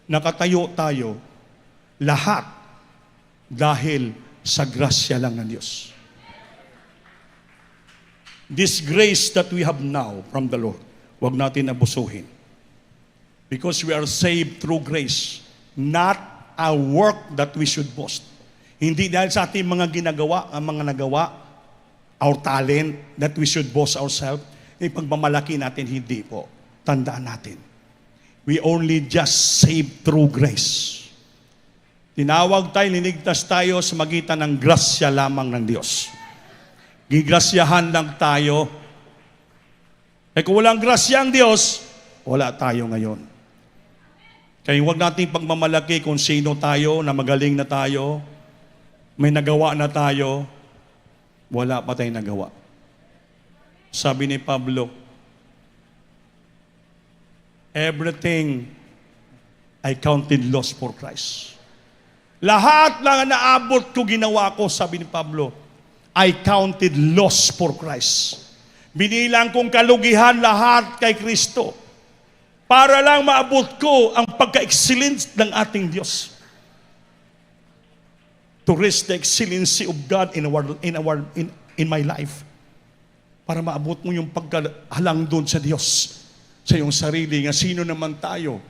S1: nakatayo tayo lahat dahil sa grasya lang ng Diyos. This grace that we have now from the Lord, huwag natin abusuhin. Because we are saved through grace, not a work that we should boast. Hindi dahil sa ating mga ginagawa, ang mga nagawa, our talent, that we should boast ourselves. Pagmamalaki natin, hindi po. Tandaan natin. We only just saved through grace. Tinawag tayo, linigtas tayo sa magitan ng grasya lamang ng Diyos. Gigrasyahan lang tayo. Kung walang grasya ang Diyos, wala tayo ngayon. Kaya huwag nating pagmamalaki kung sino tayo, na magaling na tayo, may nagawa na tayo, wala pa tayong nagawa. Sabi ni Pablo, everything I counted loss for Christ. Lahat lang na naabot ko, ginawa ko, sabi ni Pablo, I counted loss for Christ. Binilang kong kalugihan lahat kay Kristo para lang maabot ko ang pagka-excellence ng ating Diyos. To reach the excellency of God in my life. Para maabot mo yung pagkahalang doon sa Diyos, sa iyong sarili, nga sino naman tayo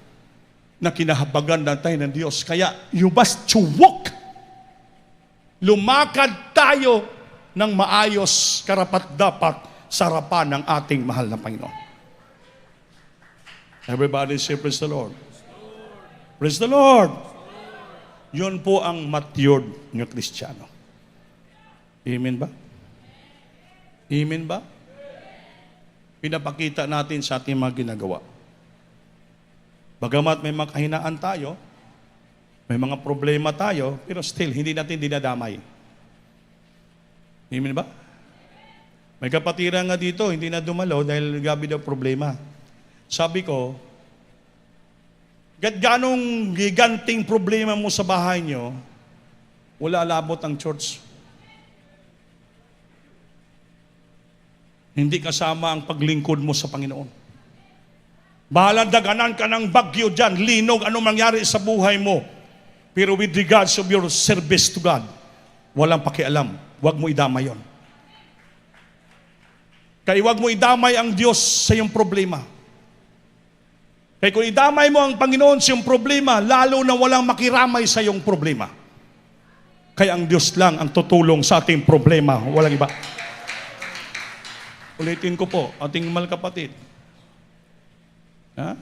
S1: na kinahabagan na tayo ng Diyos. Kaya you must to walk. Lumakad tayo ng maayos, karapat-dapat sa harapan ng ating mahal na Panginoon. Everybody say, praise the Lord. Praise the Lord. Yun po ang matured ng Kristiyano. Amen ba? Amen ba? Pinapakita natin sa ating mga ginagawa. Bagamat may mga kahinaan tayo, may mga problema tayo, pero still, hindi natin dinadamay. Amen ba? May kapatiran nga dito, hindi na dumalo dahil gabi daw problema. Sabi ko, ganong giganting problema mo sa bahay nyo, wala labot ang church. Hindi kasama ang paglingkod mo sa Panginoon. Bahala daganan ka ng bagyo dyan, linog, anong mangyari sa buhay mo. Pero with regards of your service to God, walang pakialam. Huwag mo idamay yon. Kaya huwag mo idamay ang Diyos sa iyong problema. Kaya kung idamay mo ang Panginoon sa iyong problema, lalo na walang makiramay sa iyong problema. Kaya ang Diyos lang ang tutulong sa ating problema, walang iba. Ulitin ko po, ating mahal kapatid.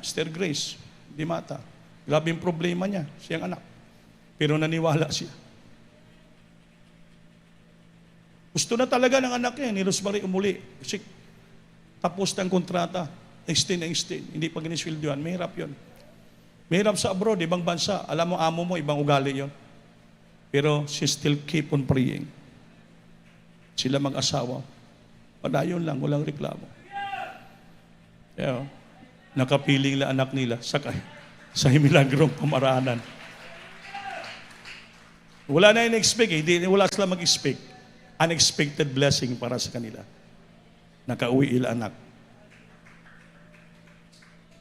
S1: Sister Grace, di mata. Grabe yung problema niya, siyang anak. Pero naniwala siya. Gusto na talaga ng anak niya, ni Rosemary umuli. Kasi tapos ng kontrata, extend. Hindi pa ginisweldoan, mahirap yun. Mahirap sa abroad, ibang bansa. Alam mo, amo mo, ibang ugali yun. Pero she still keep on praying. Sila mag-asawa. Padayon lang, walang reklamo. Kaya, nakapiling lang anak nila sa himilagrong pamaraanan. Wala na in-expect, wala sila mag-expect. Unexpected blessing para sa kanila. Nakauwi ila anak.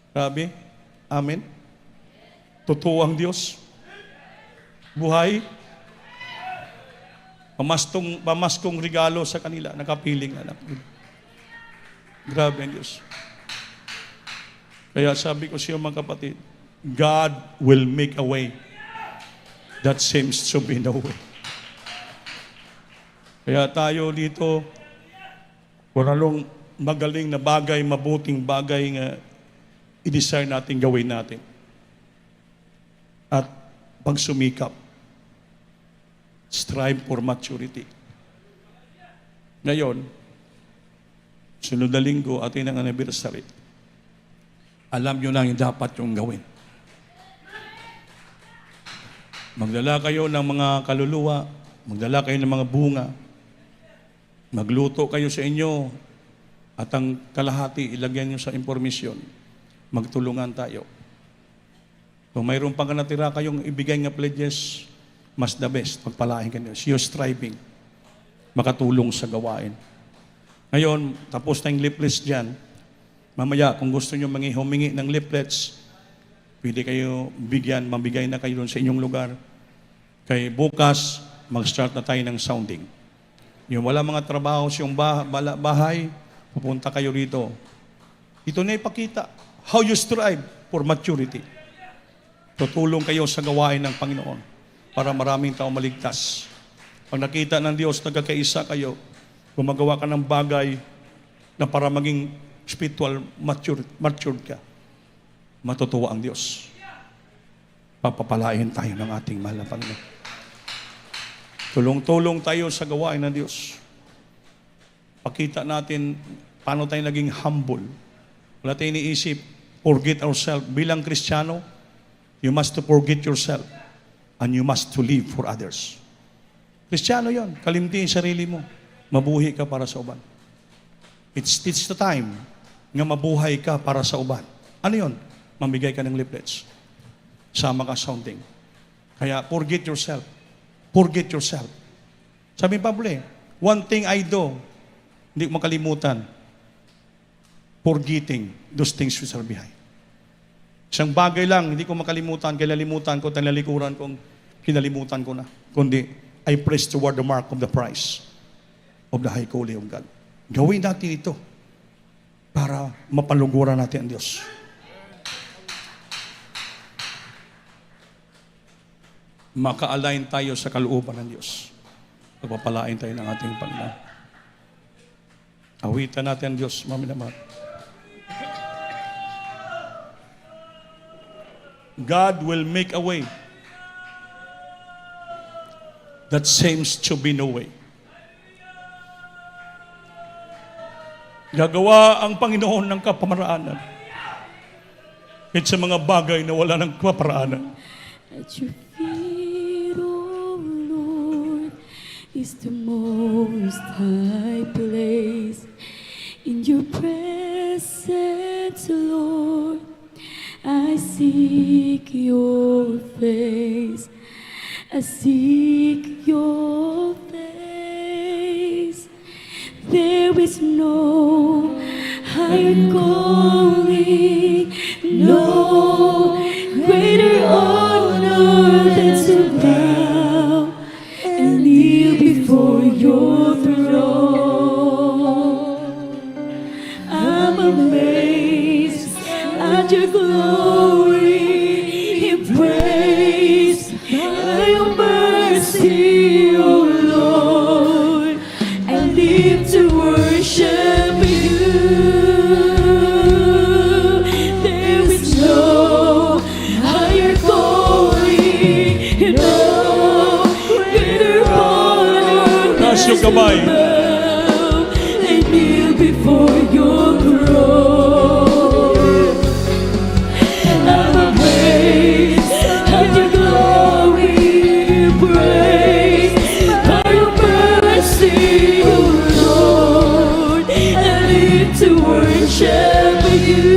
S1: Grabe. Amen. Totoo ang Diyos. Buhay. Pamaskong regalo sa kanila. Nakapiling anak. Grabe ang Diyos. Kaya sabi ko siya mga kapatid, God will make a way that seems to be no way. Kaya tayo dito, kung anong magaling na bagay, mabuting bagay nga i-desire natin gawin natin. At pagsumikap, strive for maturity. Ngayon, sunod na linggo, atin ang anniversary. Alam nyo lang yung dapat yung gawin. Magdala kayo ng mga kaluluwa, magdala kayo ng mga bunga, magluto kayo sa inyo, At ang kalahati, ilagyan nyo sa impormasyon. Magtulungan tayo. Kung mayroon pang natira kayong ibigay nga pledges, mas the best, pagpalain kayo. You're striving, makatulong sa gawain. Ngayon, tapos na yung leaflets dyan. Mamaya, kung gusto nyo humingi ng leaflets, pwede kayo mabigay na kayo doon sa inyong lugar. Kay bukas, mag-start na tayo ng sounding. Yung wala mga trabaho sa yung bahay, pupunta kayo rito. Ito na ipakita how you strive for maturity. Tutulong kayo sa gawain ng Panginoon para maraming tao maligtas. Pag nakita ng Diyos, nagkakaisa kayo, gumagawa ka ng bagay na para maging spiritual matured ka, matutuwa ang Diyos. Papapalain tayo ng ating mahal na Panginoon. Tulong-tulong tayo sa gawain ng Diyos. Pakita natin paano tayo naging humble. Wala tayong iniisip, forget ourselves. Bilang Kristiyano, you must to forget yourself and you must to live for others. Kristiyano yon, kalimti yung sarili mo. Mabuhi ka para sa uban. It's the time nga mabuhay ka para sa uban. Ano yon? Mamigay ka ng leaflets. Sama ka sounding. Kaya forget yourself. Forget yourself. Sabi ni Pablo, one thing I do, hindi ko makalimutan, forgetting those things which are behind. Isang bagay lang, hindi ko makalimutan, kinalimutan ko, tanalikuran kong kinalimutan ko na. Kundi, I press toward the mark of the prize of the high calling of God. Gawin natin ito para mapaluguran natin ang Diyos. Maka-align tayo sa kalooban ng Diyos. Pagpapalain tayo ng ating Panginoon. Awitan natin ang Diyos, maminamahal. God will make a way that seems to be no way. Gagawa ang Panginoon ng kapamaraanan kahit sa mga bagay na wala ng kaparaanan.
S3: At your feet, O Lord, is the most high place. In your presence, Lord, I seek your face. I seek your face. There is no higher calling, no greater honor than to bow and kneel before your throne. I'm amazed at your glory, embraced by your mercy, O Lord. I live to worship you. There is no higher calling, no greater honor than
S1: Taas yung
S3: to
S1: kamay.
S3: bow and kneel before your throne. I'm amazed at your glory, embraced by your mercy, O Lord. I live to worship you.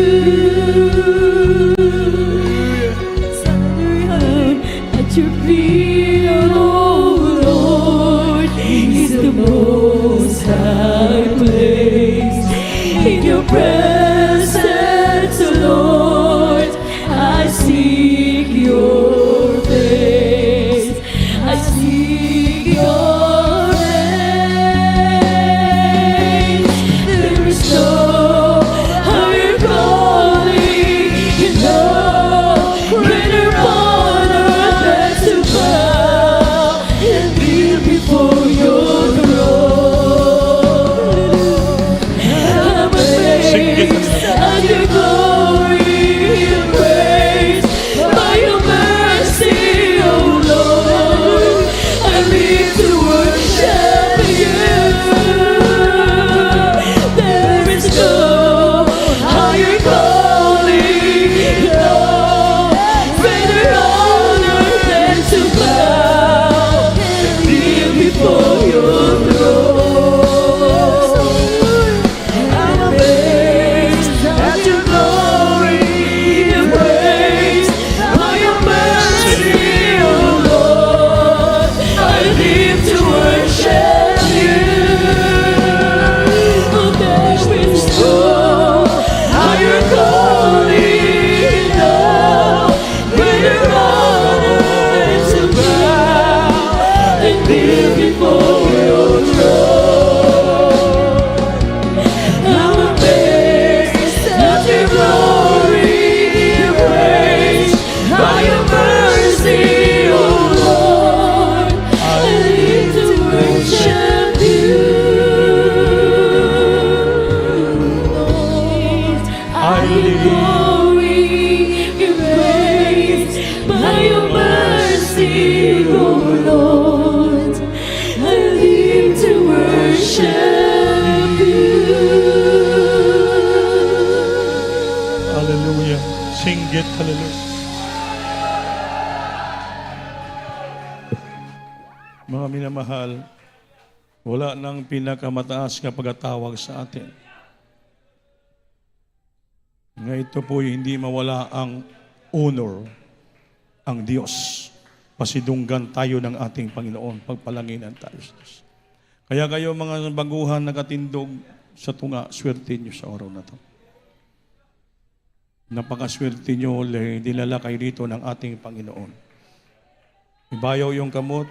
S3: At your feet, O Lord, is the most
S1: singgit. Hallelujah. Mga minamahal, wala nang pinakamataas na pagkatawag sa atin. Nga ito po hindi mawala ang honor, ang Diyos. Pasidunggan tayo ng ating Panginoon, pagpalanginan tayo sa Diyos. Kaya kayo mga baguhan nakatindog sa tunga, swerte nyo sa araw na ito. Napakaswerte nyo, dinala kayo dito ng ating Panginoon. Ibayaw yung kamot,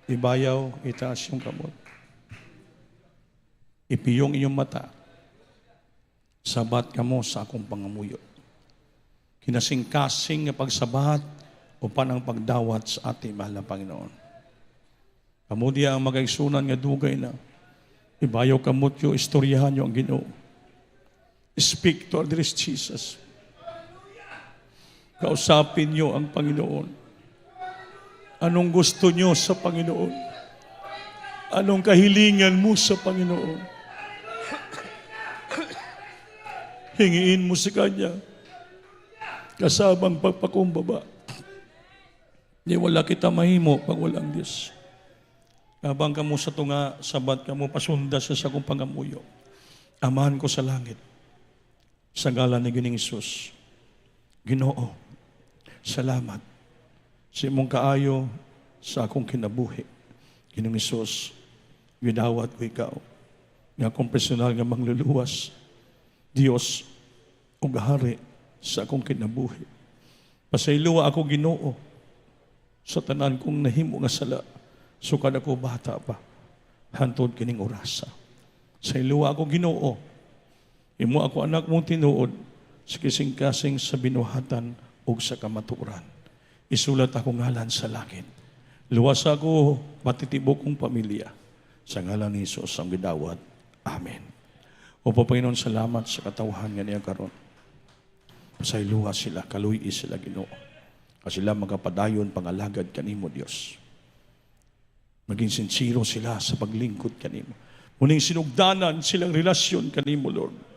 S1: ibayaw, itaas yung kamot. Ipiyong iyong mata, sabat ka mo sa akong pangamuyo. Kinasing-kasing nga pagsabat upan ang pagdawat sa ating mahal na Panginoon. Kamudiya ang magaigsunan nga dugay na ibayaw kamot yo, istoryahan yo ang Ginoo. Speak to our dearest Jesus. Kausapin nyo ang Panginoon. Anong gusto nyo sa Panginoon? Anong kahilingan mo sa Panginoon? Hingiin mo sa Kanya kasabang pagpakumbaba. Di wala kita mahimo pag walang Diyos. Habang kamo sa tunga, sabat kamo pasunda sa sakong pangamuyo. Amahan ko sa langit, sa ngalan ni Gining Hesus. Ginoo, salamat sa imong kaayo sa akong kinabuhi. Gining Hesus, gidawat ko ikaw, nga akong personal nga mangluluwas, Diyos, ug hari sa akong kinabuhi. Pasayloa ako Ginoo, sa tanan kong nahimo nga sala, sukad ako bata pa, hantod kining orasa. Sa iluwa ako Ginoo, imo ako anak mong tinuod, sa kising-kasing sa binuhatan o sa kamaturan. Isulat ako ngalan sa langit. Luwas ako, matitibok kong pamilya. Sa ngalan ni Jesus ang gidawat. Amen. Opo Panginoon, salamat sa katawhan nga niya karon. Sa iluwa sila, kaluy sila Ginoo. Kasi sila magapadayon pangalagad kanimo Dios. Maging sincero sila sa paglingkod kanimo. Muning sinugdanan silang relasyon kanimo Lord.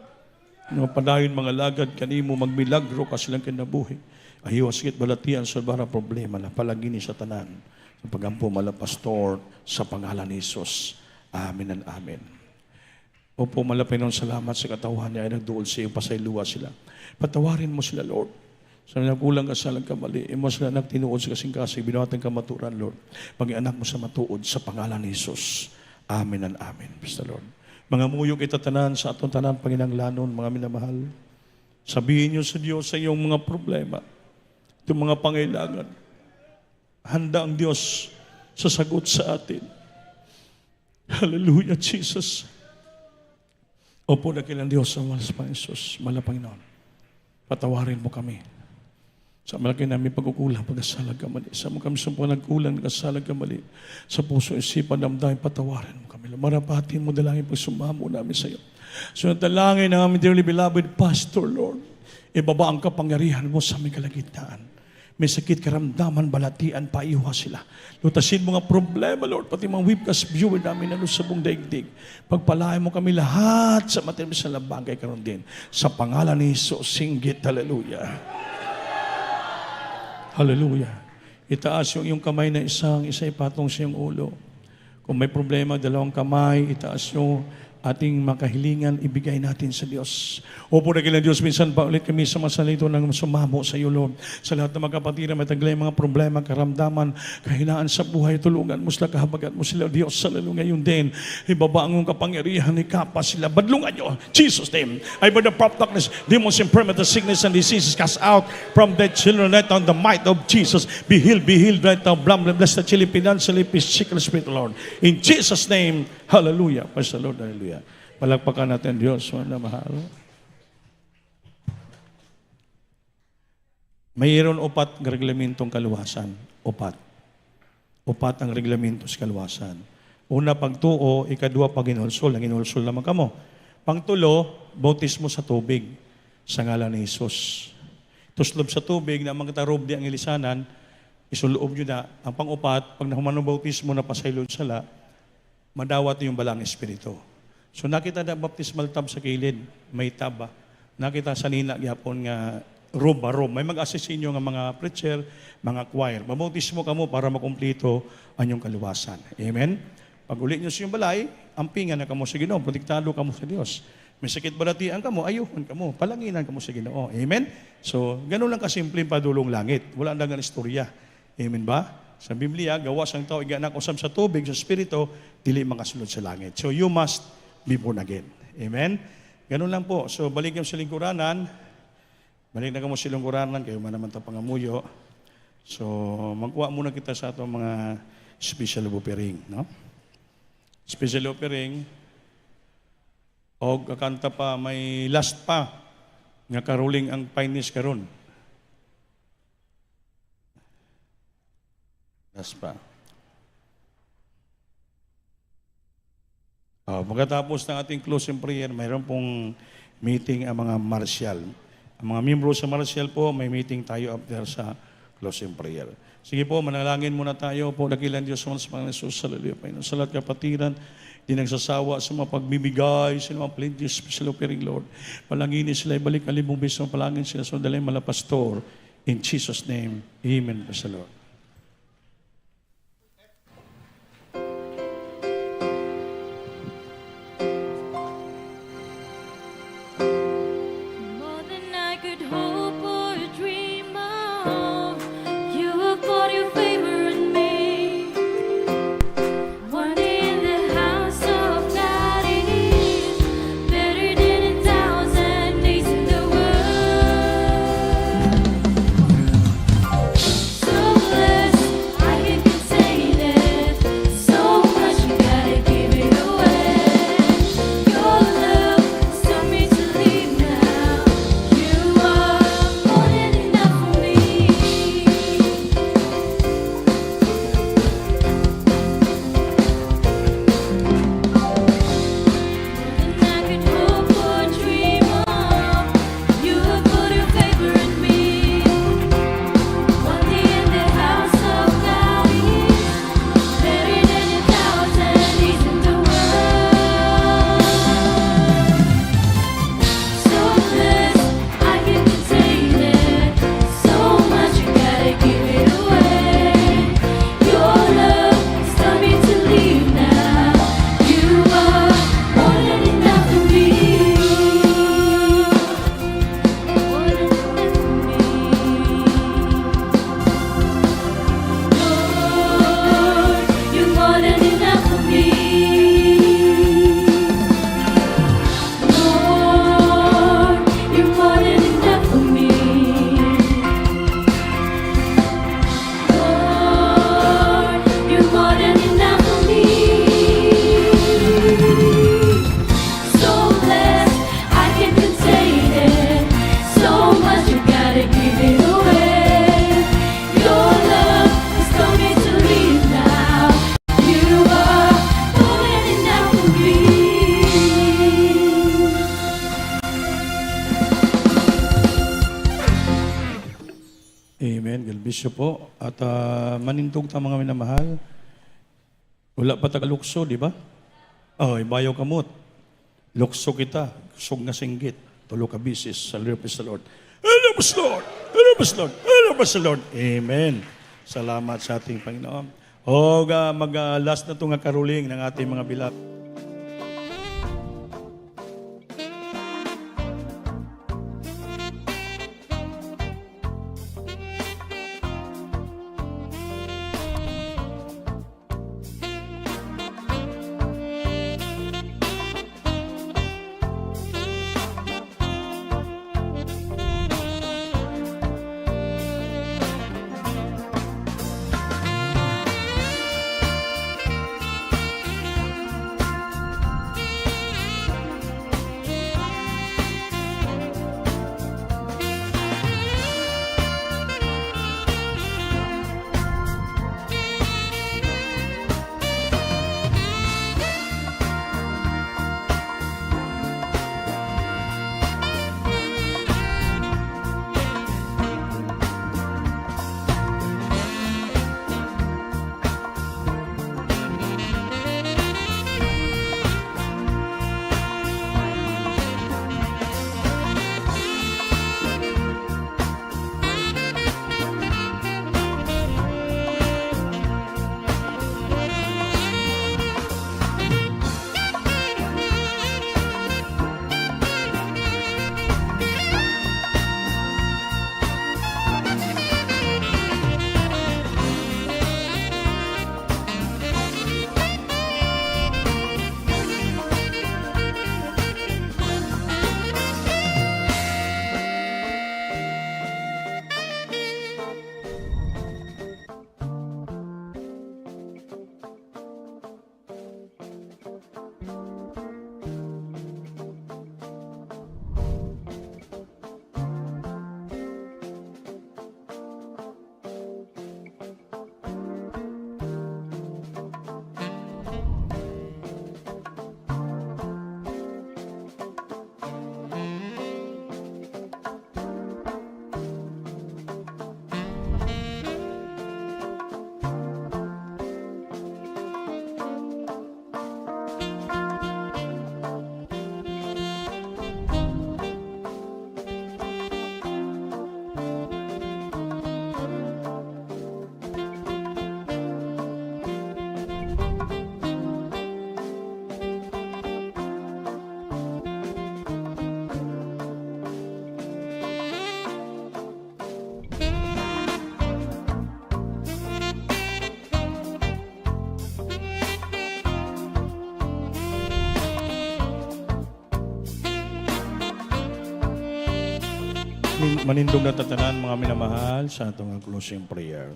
S1: Magapadayon mga lagad kanimo, magmilagro ka silang kinabuhi. Ayaw sakit balatian sa bara problema na palagini sa tanan. Sa pagampo mala pastor sa pangalan ni Jesus. Amen and amen. Opo, malapay nun salamat sa katawhan niya ay nagduol sa iyo, pasayluwa sila. Patawarin mo sila Lord. Sa nagkulang ka sa nagkamali, imo sila nagtinuod sa kasing-kasing, binuhatang kamaturan, Lord. Pag-ianak mo sa matuod sa pangalan ni Jesus. Amen and amen. Basta Lord. Mga muyog itatanan sa atong tanan, Panginanglanon, mga minamahal. Sabihin niyo sa Diyos sa iyong mga problema, itong mga pangailangan. Handa ang Diyos sa sagot sa atin. Hallelujah, Jesus. Opo na kilang Diyos sa malas pa Jesus, Panginoon. Patawarin mo kami. Sa malaki namin pagkukulang, pagkasalag ka mali. Sa mga kami sa nagkulang, nagkasalag ka mali. Sa puso, isipan, damdamin, patawarin mo kami. Marapatin mo dalangin pag sumamo namin sa iyo. So dalangin ng aming dearly beloved Pastor, Lord. Ibaba ang kapangyarihan mo sa aming kalagitnaan. May sakit, karamdaman, balatian, paiwa sila. Lutasin mo nga problema, Lord. Pati mga webcast viewer namin na sa buong daigdig. Pagpalain mo kami lahat sa matibay sa labagay karon din. Sa pangalan ni Jesus, singgit, hallelujah. Hallelujah. Itaas yung iyong kamay na isa ipatong sa iyong ulo. Kung may problema, dalawang kamay, itaas yung ating makahilingan, ibigay natin sa Diyos. Opo na kailan Diyos, minsan pa ulit kami sa masalito ng sumamo sa iyo, Lord. Sa lahat ng mga kapatid na may taglay mga problema, karamdaman, kahinaan sa buhay, tulungan mo sila, kahabagat mo sila, Diyos, sa lalo ngayon din. Ibaba ang kapangyarihan, ikapa sila, badlungan nyo. Jesus' name. I by the prop darkness, demons, infirmity, sickness, and diseases cast out from the children right now, the might of Jesus. Be healed right now. Bless the chili, financially, physical, spirit, Lord. In Jesus' name, hallelujah. Praise the Lord, hallelujah. Palagpakan natin Diyos, na mahal. Mayroon upat ng reglamentong kaluwasan. Upat. Upat ang reglamento sa kaluwasan. Una, pagtuo. Ikadua, pag-inulsol. Ang inulsol naman kamo. Pangtulo, bautismo sa tubig. Sa ngalan ni Jesus. Tuslob sa tubig na mga tarob di ang ilisanan, isuloob nyo na. Ang pang-upat, pag nahuman ng bautismo na pasaylon sala, madawat yung balang espiritu. So nakita na baptismal tab sa kilid, may taba. Nakita sa nina gyapon nga room ba room. May mag-assist sa inyo nga mga preacher, mga choir. Mamutis mo kamo para makumplito ang inyong kaluwasan. Amen? Pag uli nyo sa inyong balay, ampingan na kamo sa Ginoo, protektado kamo sa Dios. May sakit balatian kamo, ayuhon kamo, palanginan kamo sa Ginoo. Amen? So, ganun lang kasimple padulong langit. Wala nang istorya. Amen ba? Sa Biblia, gawas ang tao iganak usab sa tubig, sa spirito, dili makasunod sa langit. So, you must be born again. Amen? Ganun lang po. So, balik yung sa lingkuranan. Balik na kamo sa lingkuranan, kayo man naman ta pangamuyo. So, magkuha muna kita sa atong mga special offering, no? Special offering, o kakanta pa, may last pa, nga karuling ang painis karon. Last pa. Pagkatapos ng ating closing prayer, mayroon pong meeting ang mga martial. Ang mga miyembro sa martial po, may meeting tayo after sa closing prayer. Sige po, manalangin muna tayo po. Dakilan Diyos sa mga Jesus, hallelujah. Panginoon, sa lahat kapatiran, di nagsasawa sa mga pagbibigay, sa mga plenty special offering, Lord. Palanginin sila, ibalik ang libong beses, palangin sila sa dalay malapastor. In Jesus' name, amen. Praise the Lord.
S3: More than I could hope or dream of, you have poured your favor in me. One day in the house of God is better than 1,000 days in the world. So blessed, I can contain it. So much you gotta give it away. Your love told me to leave now. You are more than enough for me. More than I could hope or dream of, you have put your favor in me. One day in the house of God is better than 1,000 days in the world. So blessed, I can contain it. So much you gotta give it away. Your love has told me to leave now. You are more than enough for me. More than enough for me. Lord, you're more than enough for me. Lord, you're more than enough for me. Lord, you're more than enough for me. So blessed, I can contain it. So much you gotta give it away. Your love has told me to leave now. You are more than enough for me.
S1: Amen. God bless you po. At manintog ta mga minamahal. Wala pa tagalukso, di ba? Oh, ibayaw kamot. Lukso kita. Kusog nga singgit. Tulo ka bisis. Hallelujah, praise the Lord. Hallelujah, praise the Lord. Hallelujah, praise the Lord. Hallelujah, praise the Lord. Amen. Salamat sa ating Panginoon. O, mag-last na ito nga karuling ng ating mga bilang. manindog na tatanan, mga minamahal, sa atong closing prayer.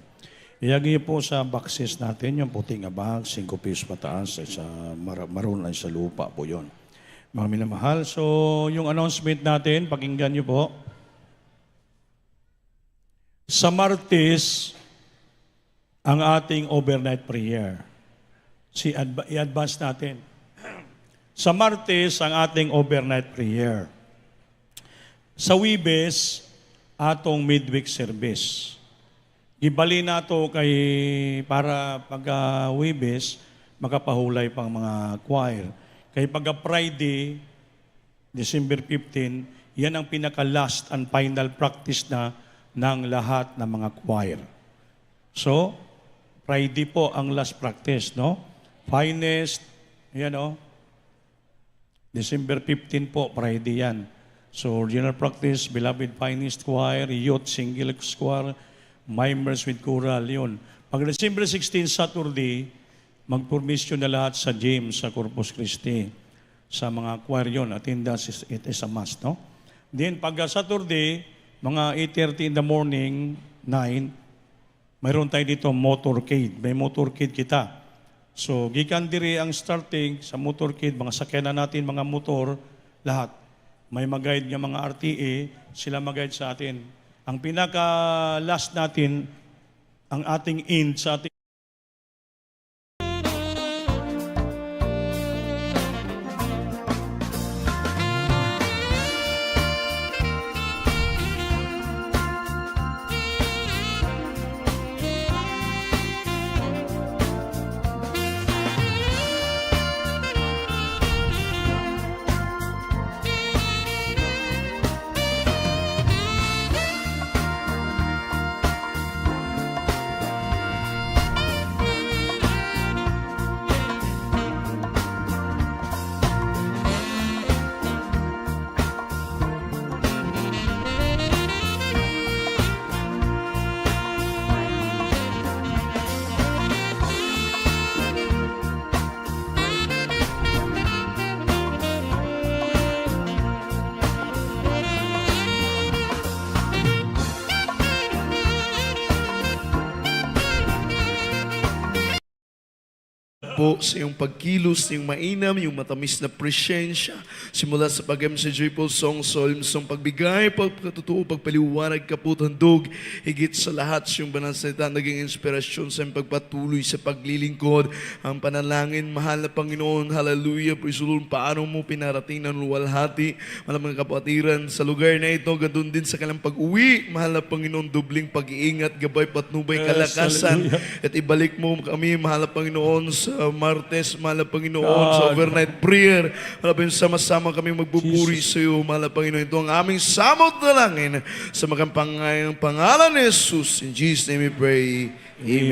S1: Iyagi po sa boxes natin, yung puting abag, 5 pisos pataas, sa maroon ay sa lupa po yon. Mga minamahal, so yung announcement natin, pakinggan niyo po. Sa Martes, ang ating overnight prayer. I-advance natin. Sa Martes, ang ating overnight prayer. Sa Wibes, atong midweek service. Gibali na to kay para pag Wibes, makapahulay pang mga choir. Kay pag Friday, December 15, yan ang pinaka-last and final practice na ng lahat ng mga choir. So, Friday po ang last practice, no? Finest, yan o. December 15 po, Friday yan. So, general practice, beloved finest choir, youth single choir, mimers with choral, yun. Pag December 16, Saturday, mag-permission na lahat sa gym, sa Corpus Christi, sa mga choir yun. Attendance, it is a must, no? Then, pag Saturday, mga 8:30 in the morning, 9, mayroon tayo dito motorcade. May motorcade kita. So, gikan diri ang starting sa motorcade, mga sakyanan natin, mga motor, lahat. May mag-guide ng mga RTA, sila mag-guide sa atin. Ang pinaka-last natin, ang ating end sa ating
S4: po sa iyong pagkilos, sa iyong mainam, yung matamis na presensya. Simula sa pag-am sa Joyful Song, Psalms, pagbigay, pagkatutuo, pagpaliwanag, kaputandog, higit sa lahat sa iyong banal salita, naging inspirasyon sa iyong pagpatuloy sa paglilingkod. Ang panalangin, mahal na Panginoon, hallelujah, praise the Lord, paano mo pinarating ng luwalhati, malamang kapatiran sa lugar na ito, gadun din sa kanilang pag-uwi, mahal na Panginoon, dubling pag-iingat, gabay, patnubay, kalakasan, at ibalik mo kami, mahal na Panginoon, sa Martes, mahal na Panginoon, sa overnight prayer. Mahal na Panginoon, sama-sama kami magbuburi sa iyo, mahal na Panginoon. Ito ang aming samot na langin sa magampangayang pangalan ni Jesus. In Jesus' name we pray. Amen.